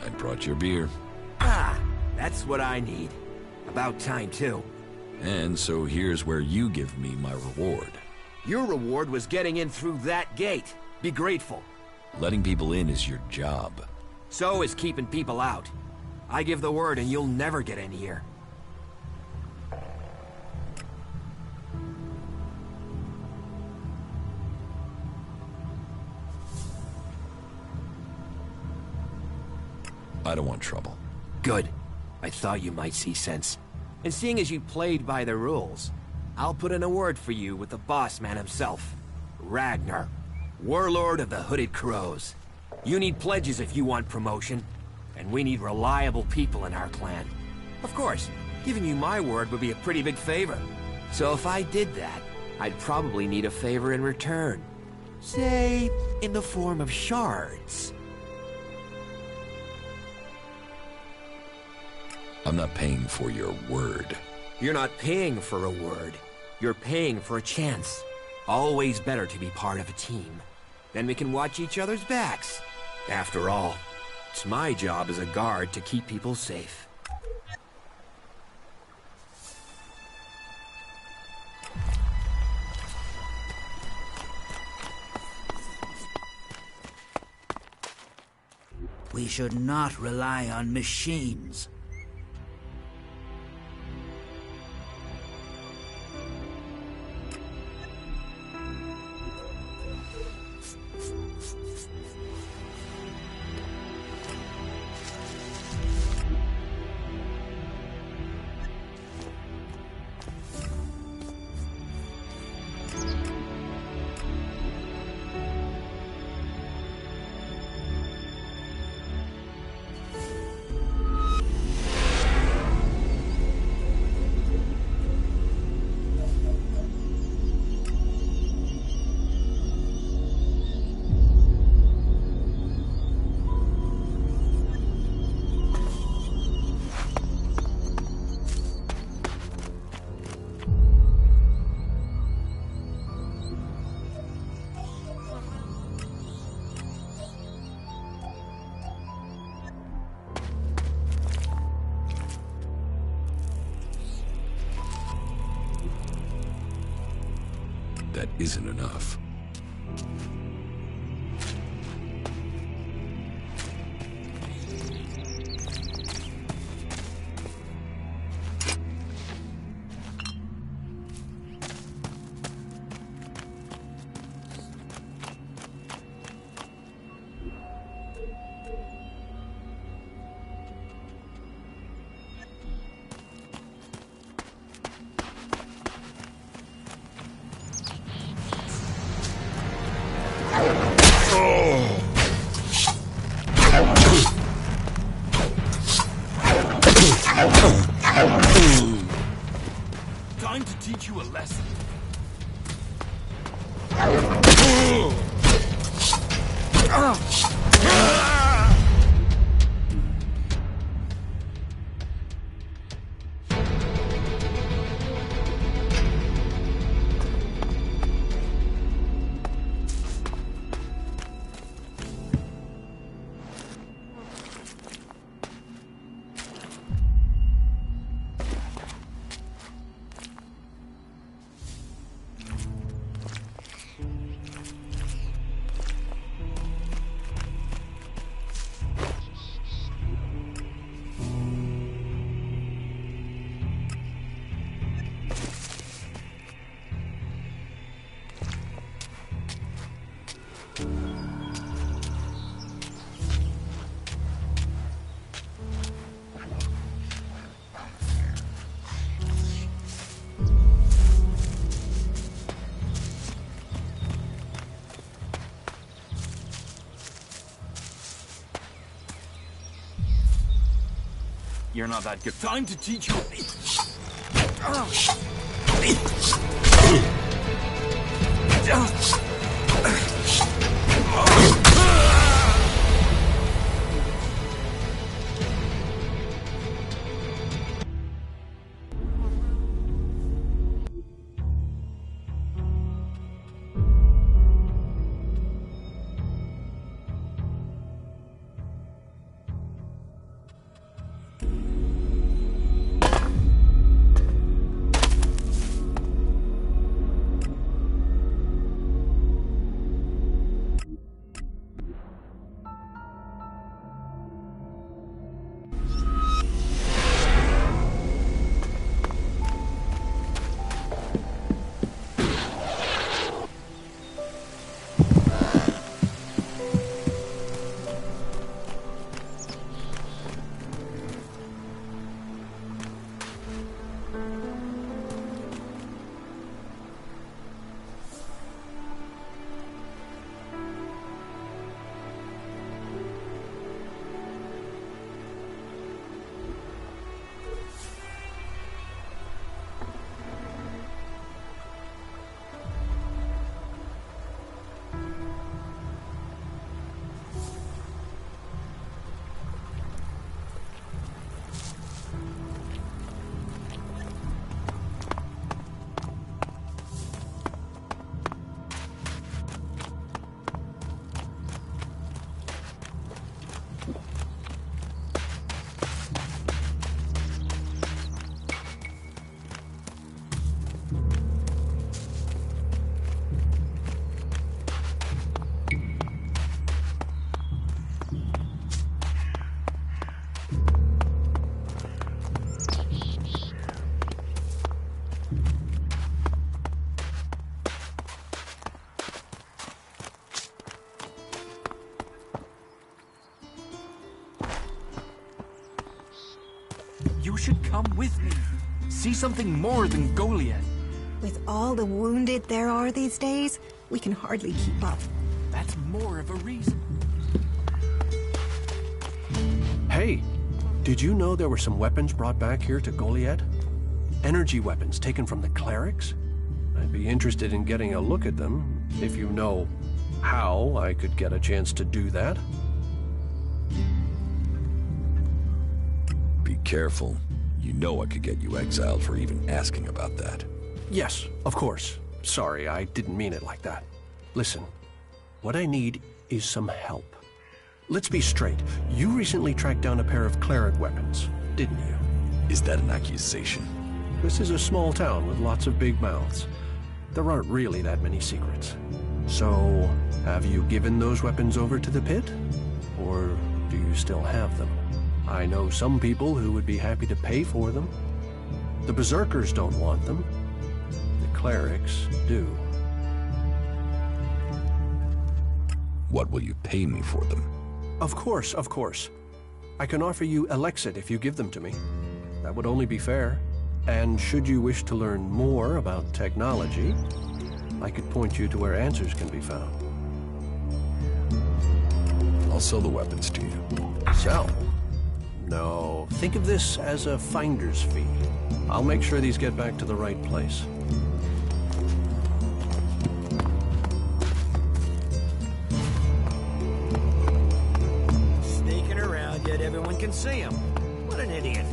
I brought your beer. Ah, that's what I need. About time, too. And so here's where you give me my reward. Your reward was getting in through that gate. Be grateful. Letting people in is your job. So is keeping people out. I give the word and you'll never get in here. I don't want trouble. Good. I thought you might see sense. And seeing as you played by the rules, I'll put in a word for you with the boss man himself. Ragnar, warlord of the Hooded Crows. You need pledges if you want promotion, and we need reliable people in our clan. Of course, giving you my word would be a pretty big favor. So if I did that, I'd probably need a favor in return. Say, in the form of shards. I'm not paying for your word. You're not paying for a word. You're paying for a chance. Always better to be part of a team. Then we can watch each other's backs. After all, it's my job as a guard to keep people safe. We should not rely on machines. That isn't enough. Time to teach you a lesson. You're not that good. Time to teach you. You should come with me. See something more than Goliath. With all the wounded there are these days, we can hardly keep up. That's more of a reason. Hey, did you know there were some weapons brought back here to Goliath? Energy weapons taken from the clerics? I'd be interested in getting a look at them, if you know how I could get a chance to do that. Be careful. You know I could get you exiled for even asking about that. Yes, of course. Sorry, I didn't mean it like that. Listen, what I need is some help. Let's be straight. You recently tracked down a pair of cleric weapons, didn't you? Is that an accusation? This is a small town with lots of big mouths. There aren't really that many secrets. So, have you given those weapons over to the pit? Or do you still have them? I know some people who would be happy to pay for them. The Berserkers don't want them. The clerics do. What will you pay me for them? Of course, of course. I can offer you Elex if you give them to me. That would only be fair. And should you wish to learn more about technology, I could point you to where answers can be found. I'll sell the weapons to you. Sell? No, think of this as a finder's fee. I'll make sure these get back to the right place. Sneaking around, yet everyone can see him. What an idiot.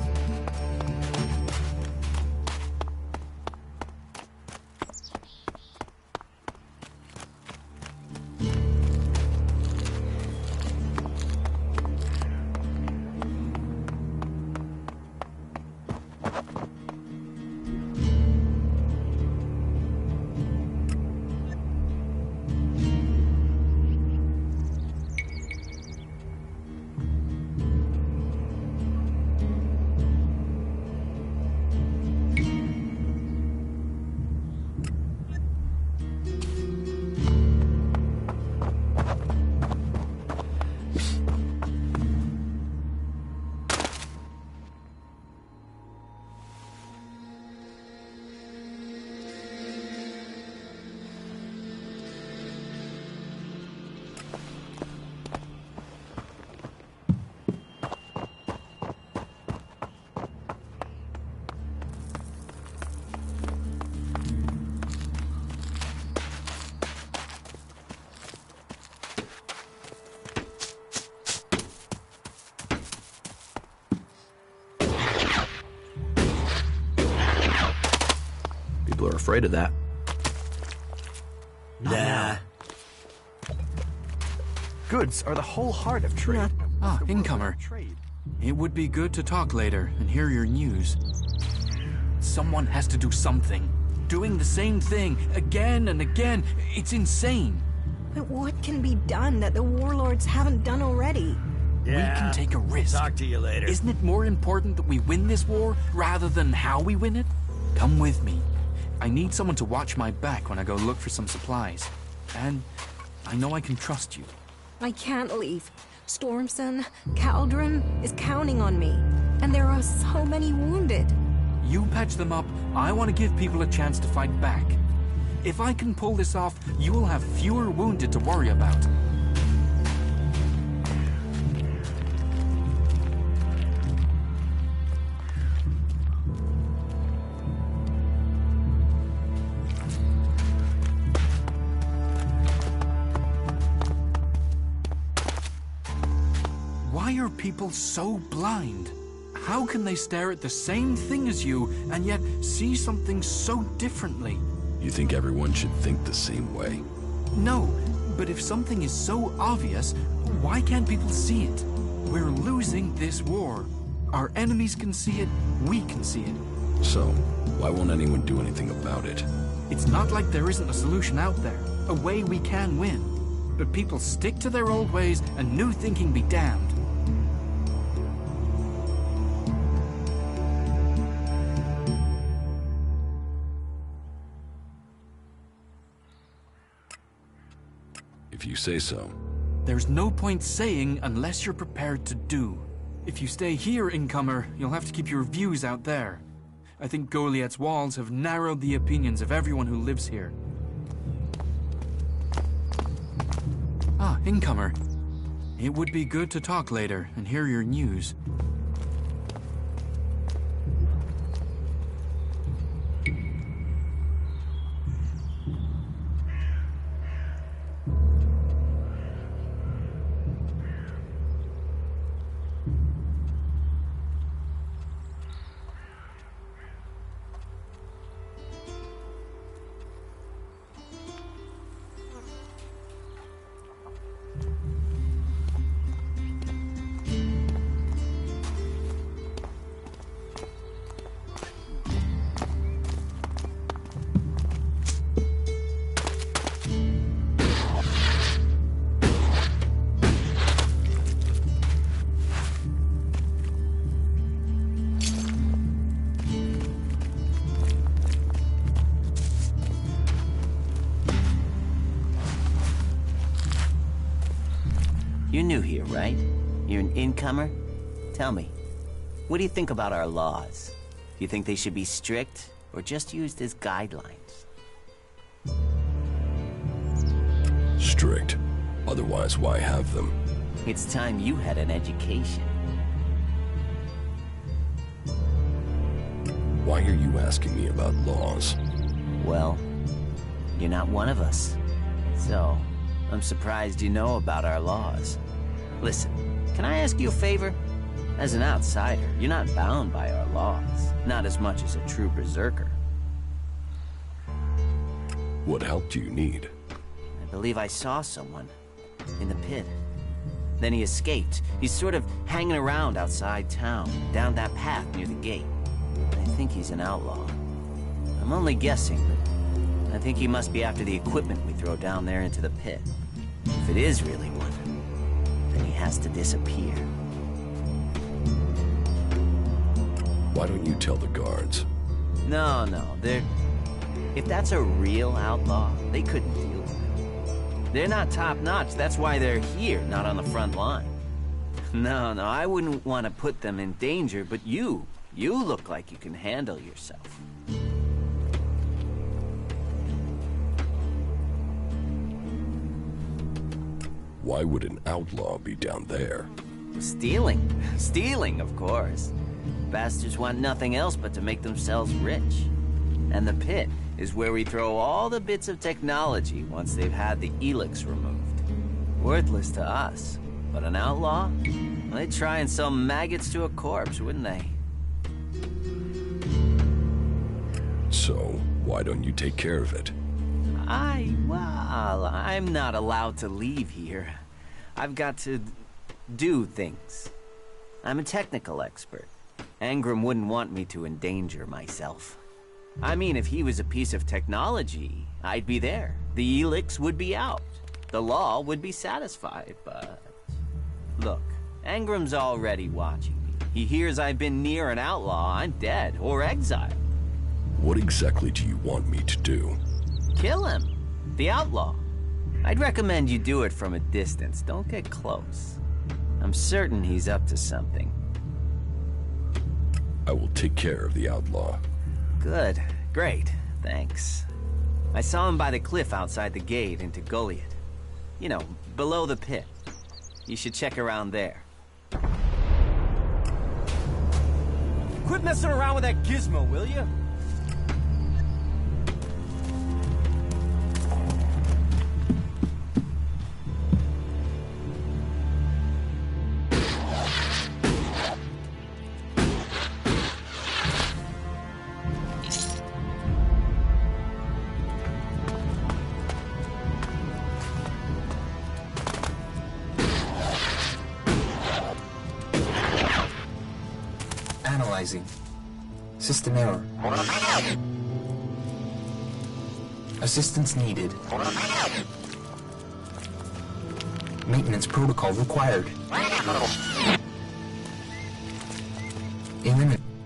afraid of that. Nah. Goods are the whole heart of trade. Ah, incomer. It would be good to talk later and hear your news. Someone has to do something. Doing the same thing again and again, it's insane. But what can be done that the warlords haven't done already? We can take a risk. Talk to you later. Isn't it more important that we win this war rather than how we win it? Come with me. I need someone to watch my back when I go look for some supplies. And I know I can trust you. I can't leave. Stormson, Caldron is counting on me. And there are so many wounded. You patch them up. I want to give people a chance to fight back. If I can pull this off, you will have fewer wounded to worry about. Why are people so blind? How can they stare at the same thing as you and yet see something so differently? You think everyone should think the same way? No, but if something is so obvious, why can't people see it? We're losing this war. Our enemies can see it, we can see it. So, why won't anyone do anything about it? It's not like there isn't a solution out there, a way we can win. But people stick to their old ways and new thinking be damned. If you say so. There's no point saying unless you're prepared to do. If you stay here, incomer, you'll have to keep your views out there. I think Goliath's walls have narrowed the opinions of everyone who lives here. Ah, incomer. It would be good to talk later and hear your news. You're new here, right? You're an incomer? Tell me, what do you think about our laws? Do you think they should be strict, or just used as guidelines? Strict. Otherwise, why have them? It's time you had an education. Why are you asking me about laws? Well, you're not one of us. So, I'm surprised you know about our laws. Listen, can I ask you a favor? As an outsider, you're not bound by our laws. Not as much as a true berserker. What help do you need? I believe I saw someone in the pit. Then he escaped. He's sort of hanging around outside town, down that path near the gate. I think he's an outlaw. I'm only guessing, but I think he must be after the equipment we throw down there into the pit. If it is really one, then he has to disappear. Why don't you tell the guards? No, they're... If that's a real outlaw, they couldn't deal with it. They're not top-notch, that's why they're here, not on the front line. No, I wouldn't want to put them in danger, but you look like you can handle yourself. Why would an outlaw be down there? Stealing. Stealing, of course. Bastards want nothing else but to make themselves rich. And the pit is where we throw all the bits of technology once they've had the Elex removed. Worthless to us, but an outlaw? Well, they'd try and sell maggots to a corpse, wouldn't they? So, Why don't you take care of it? Well, I'm not allowed to leave here. I've got to do things. I'm a technical expert. Angram wouldn't want me to endanger myself. I mean, if he was a piece of technology, I'd be there. The Elex would be out. The law would be satisfied, but... Look, Angram's already watching me. He hears I've been near an outlaw, I'm dead, or exiled. What exactly do you want me to do? Kill him. The outlaw. I'd recommend you do it from a distance. Don't get close. I'm certain he's up to something. I will take care of the outlaw. Good. Great. Thanks. I saw him by the cliff outside the gate into Goliath. You know, below the pit. You should check around there. Quit messing around with that gizmo, will you? Analyzing. System error. Assistance needed. Maintenance protocol required.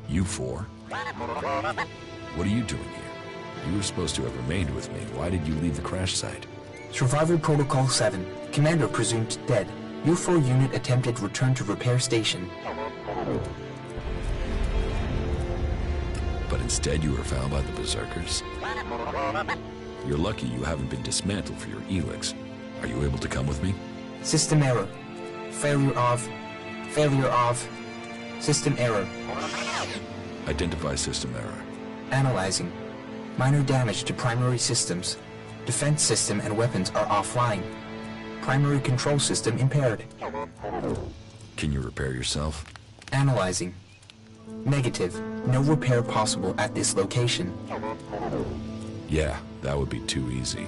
You four? What are you doing here? You were supposed to have remained with me. Why did you leave the crash site? Survivor Protocol 7. Commander presumed dead. U4 unit attempted return to repair station. But instead you were found by the Berserkers? You're lucky you haven't been dismantled for your Elex. Are you able to come with me? System error. Failure of. System error. Identify system error. Analyzing. Minor damage to primary systems. Defense system and weapons are offline. Primary control system impaired. Can you repair yourself? Analyzing. Negative. No repair possible at this location. Yeah, that would be too easy.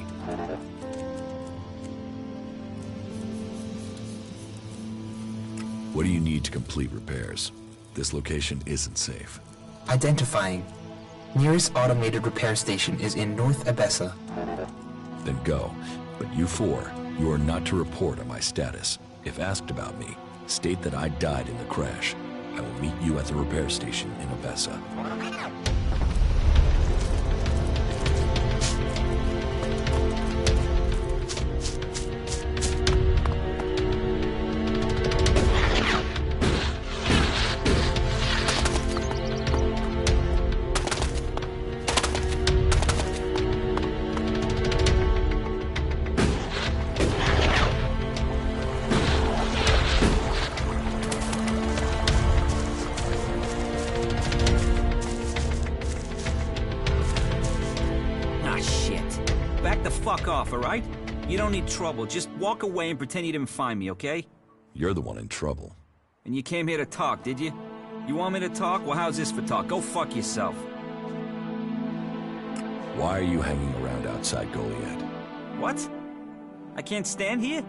What do you need to complete repairs? This location isn't safe. Identifying. Nearest automated repair station is in North Abessa. Then go. But you four, you are not to report on my status. If asked about me, state that I died in the crash. I will meet you at the repair station in Abessa. Fuck off, alright? You don't need trouble. Just walk away and pretend you didn't find me, okay? You're the one in trouble. And you came here to talk, did you? You want me to talk? Well, how's this for talk? Go fuck yourself. Why are you hanging around outside Goliath? What? I can't stand here?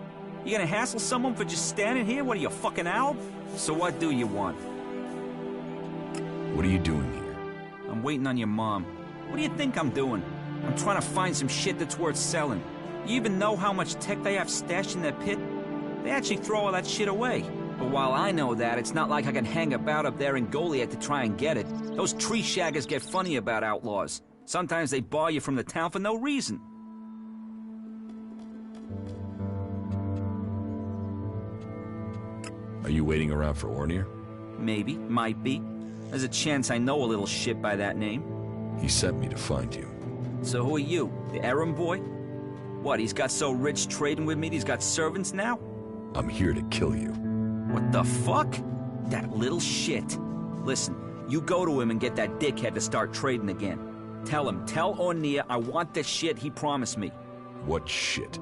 You gonna hassle someone for just standing here? What are you, a fucking owl? So what do you want? What are you doing here? I'm waiting on your mom. What do you think I'm doing? I'm trying to find some shit that's worth selling. You even know how much tech they have stashed in that pit? They actually throw all that shit away. But while I know that, it's not like I can hang about up there in Goliath to try and get it. Those tree shaggers get funny about outlaws. Sometimes they bar you from the town for no reason. Are you waiting around for Ornir? Maybe, might be. There's a chance I know a little shit by that name. He sent me to find you. So who are you? The errand boy? What, he's got so rich trading with me that he's got servants now? I'm here to kill you. What the fuck? That little shit. Listen, you go to him and get that dickhead to start trading again. Tell Ornir I want the shit he promised me. What shit?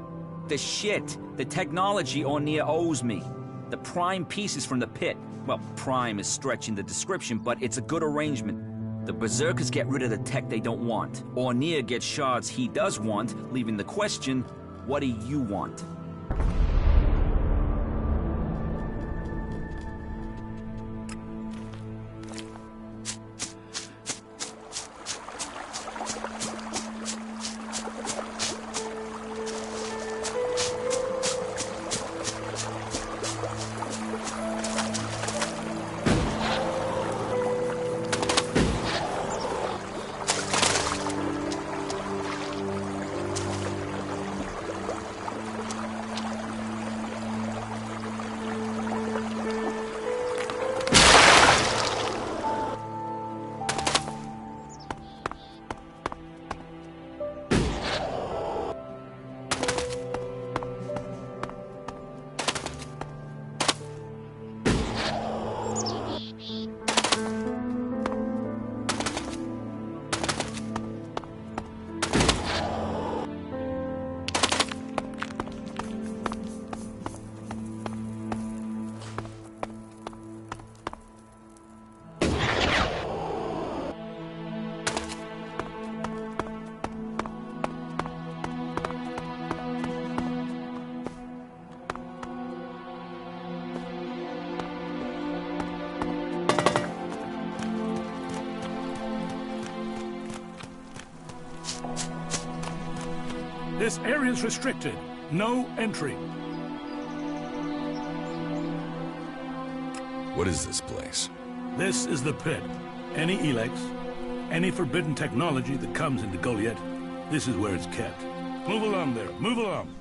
The shit. The technology Ornir owes me. The prime pieces from the pit. Well, prime is stretching the description, but it's a good arrangement. The Berserkers get rid of the tech they don't want. Ornir gets shards he does want, leaving the question, what do you want? This area is restricted. No entry. What is this place? This is the pit. Any Elex, any forbidden technology that comes into Goliath, this is where it's kept. Move along there. Move along.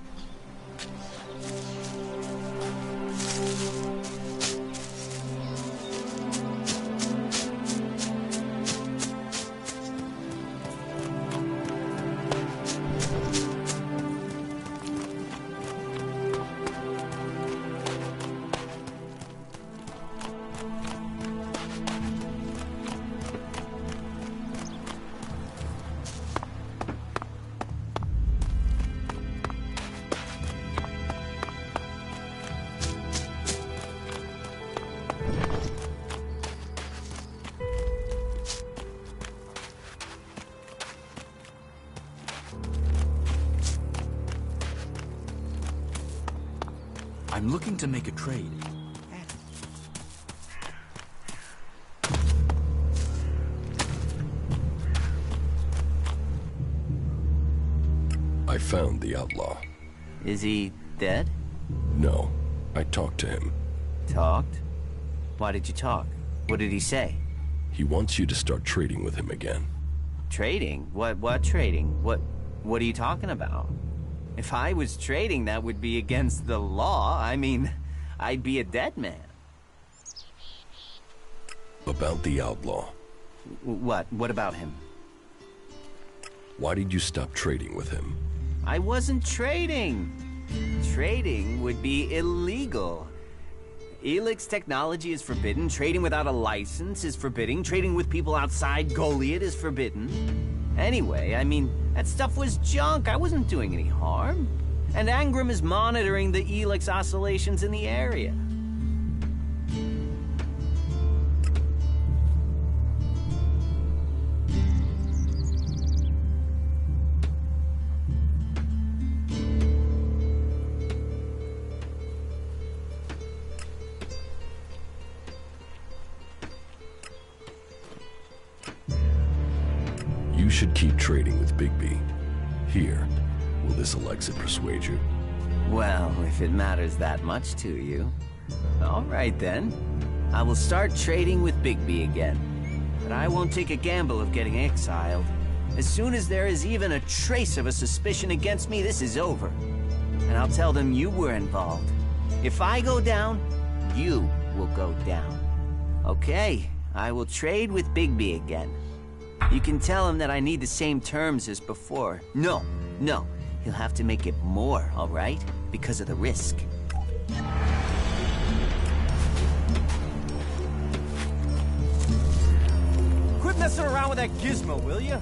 I'm looking to make a trade. I found the outlaw. Is he dead? No. I talked to him. Talked? Why did you talk? What did he say? He wants you to start trading with him again. Trading? What trading? What are you talking about? If I was trading, that would be against the law. I mean, I'd be a dead man. About the outlaw. What? What about him? Why did you stop trading with him? I wasn't trading. Trading would be illegal. Elex technology is forbidden. Trading without a license is forbidden. Trading with people outside Goliath is forbidden. Anyway, I mean, that stuff was junk. I wasn't doing any harm. And Angram is monitoring the Elex oscillations in the area. You should keep trading with Bigby. Here, will this Alexa persuade you? Well, if it matters that much to you. All right then. I will start trading with Bigby again. But I won't take a gamble of getting exiled. As soon as there is even a trace of a suspicion against me, this is over. And I'll tell them you were involved. If I go down, you will go down. Okay, I will trade with Bigby again. You can tell him that I need the same terms as before. No. He'll have to make it more, all right? Because of the risk. Quit messing around with that gizmo, will you?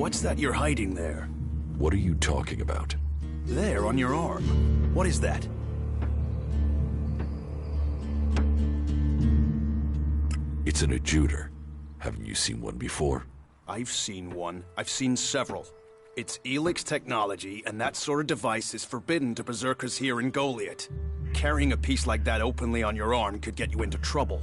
What's that you're hiding there? What are you talking about? There, on your arm. What is that? It's an adjuter. Haven't you seen one before? I've seen one. I've seen several. It's Elex technology, and that sort of device is forbidden to berserkers here in Goliath. Carrying a piece like that openly on your arm could get you into trouble.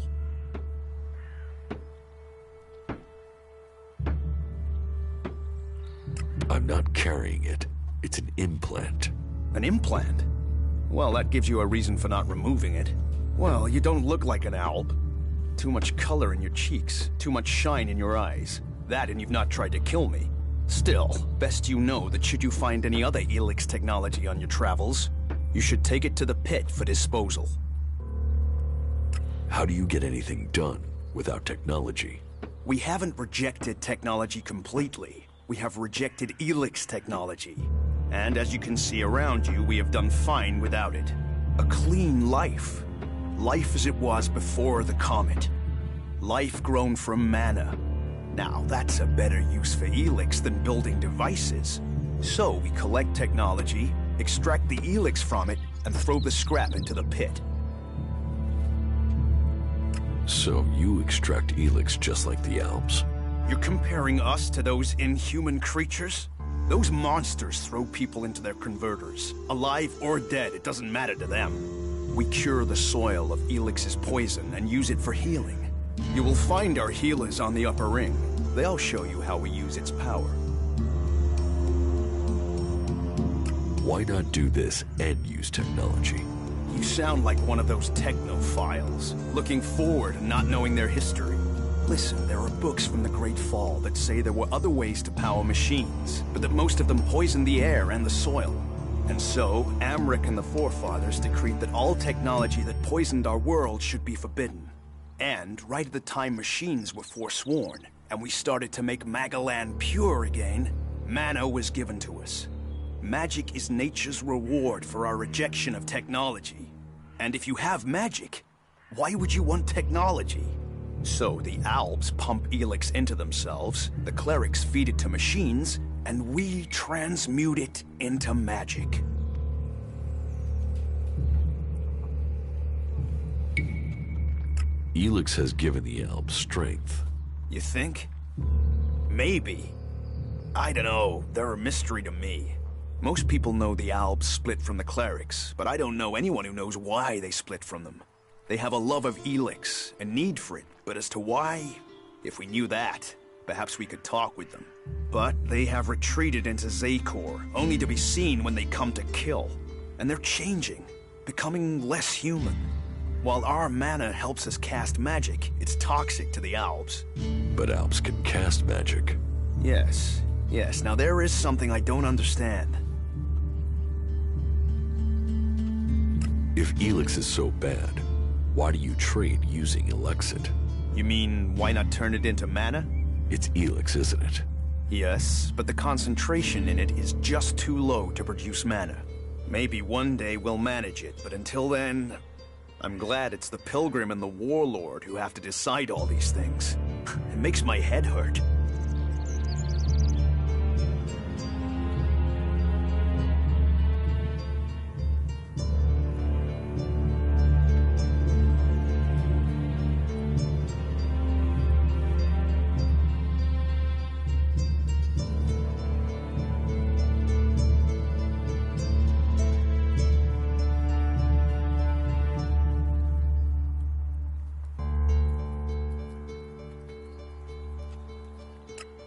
I'm not carrying it. It's an implant. An implant? Well, that gives you a reason for not removing it. Well, you don't look like an alb. Too much color in your cheeks, too much shine in your eyes. That and you've not tried to kill me. Still, best you know that should you find any other Elex technology on your travels, you should take it to the pit for disposal. How do you get anything done without technology? We haven't rejected technology completely. We have rejected Elex technology. And as you can see around you, we have done fine without it. A clean life. Life as it was before the comet. Life grown from mana. Now, that's a better use for Elex than building devices. So we collect technology, extract the Elex from it, and throw the scrap into the pit. So you extract Elex just like the Alps? You're comparing us to those inhuman creatures? Those monsters throw people into their converters. Alive or dead, it doesn't matter to them. We cure the soil of Elix's poison and use it for healing. You will find our healers on the upper ring. They'll show you how we use its power. Why not do this and use technology? You sound like one of those technophiles, looking forward and not knowing their history. Listen, there are books from the Great Fall that say there were other ways to power machines, but that most of them poisoned the air and the soil. And so, Amric and the Forefathers decreed that all technology that poisoned our world should be forbidden. And right at the time machines were forsworn, and we started to make Magalan pure again, mana was given to us. Magic is nature's reward for our rejection of technology. And if you have magic, why would you want technology? So the Albs pump Elex into themselves, the clerics feed it to machines, and we transmute it into magic. Elex has given the Alps strength. You think? Maybe. I don't know, they're a mystery to me. Most people know the Albs split from the clerics, but I don't know anyone who knows why they split from them. They have a love of Elex, a need for it, but as to why, if we knew that, perhaps we could talk with them. But they have retreated into Zakor, only to be seen when they come to kill. And they're changing, becoming less human. While our mana helps us cast magic, it's toxic to the Albs. But Alps can cast magic. Yes. Now there is something I don't understand. If Elex is so bad, why do you trade using Elexit? You mean, why not turn it into mana? It's Elex, isn't it? Yes, but the concentration in it is just too low to produce mana. Maybe one day we'll manage it, but until then, I'm glad it's the Pilgrim and the Warlord who have to decide all these things. It makes my head hurt.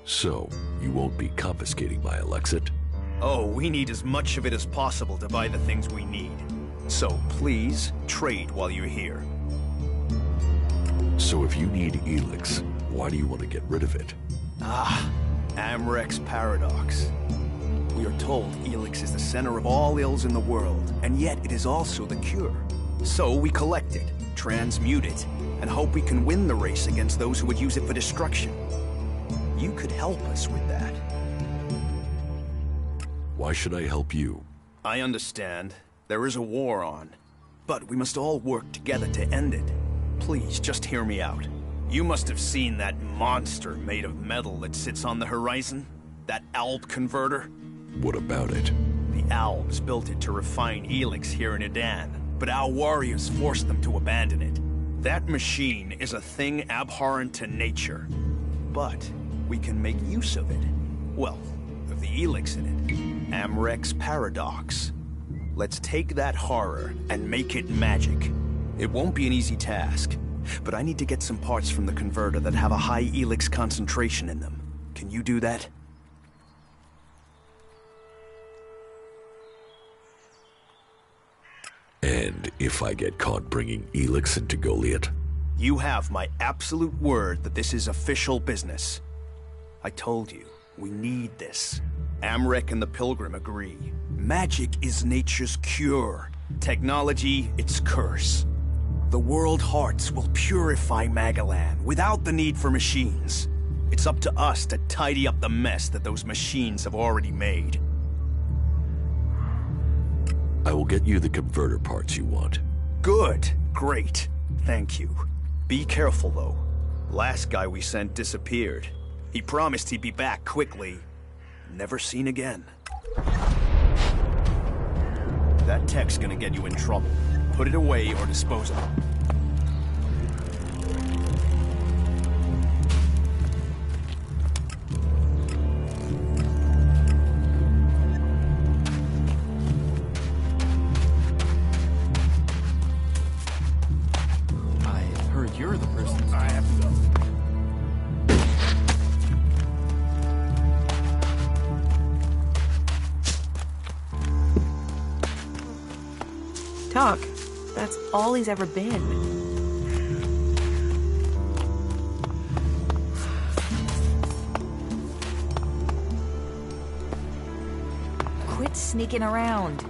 So, you won't be confiscating my Elexit? Oh, we need as much of it as possible to buy the things we need. So please, trade while you're here. So if you need Elex, why do you want to get rid of it? Amric's paradox. We are told Elex is the center of all ills in the world, and yet it is also the cure. So we collect it, transmute it, and hope we can win the race against those who would use it for destruction. You could help us with that. Why should I help you? I understand. There is a war on. But we must all work together to end it. Please, just hear me out. You must have seen that monster made of metal that sits on the horizon. That Alb converter? What about it? The Albs built it to refine Elex here in Edan, but our warriors forced them to abandon it. That machine is a thing abhorrent to nature. But we can make use of it. Well, of the Elex in it. Amrek's paradox. Let's take that horror and make it magic. It won't be an easy task, but I need to get some parts from the converter that have a high Elex concentration in them. Can you do that? And if I get caught bringing Elex into Goliath? You have my absolute word that this is official business. I told you, we need this. Amrek and the Pilgrim agree. Magic is nature's cure. Technology, its curse. The World Hearts will purify Magalan without the need for machines. It's up to us to tidy up the mess that those machines have already made. I will get you the converter parts you want. Good. Great. Thank you. Be careful, though. Last guy we sent disappeared. He promised he'd be back quickly. Never seen again. That tech's gonna get you in trouble. Put it away or dispose of it. You're the person. I have to go. Doc, that's all he's ever been. Quit sneaking around.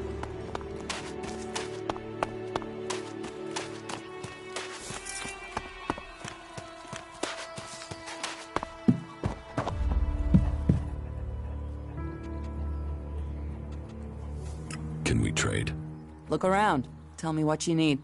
Can we trade? Look around. Tell me what you need.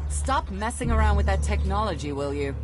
Stop messing around with that technology, will you?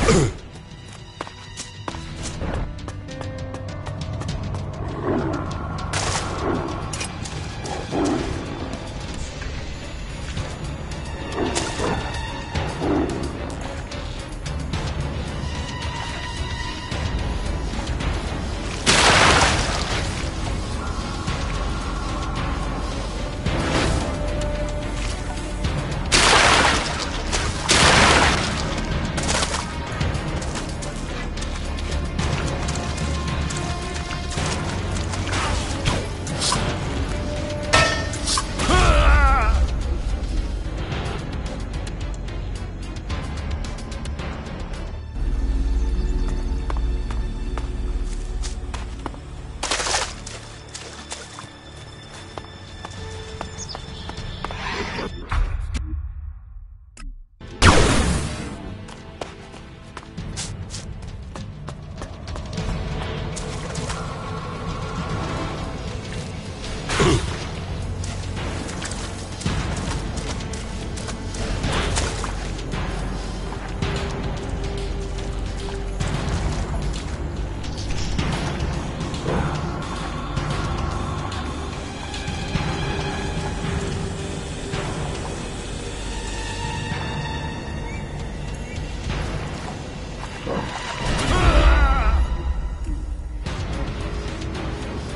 Ugh.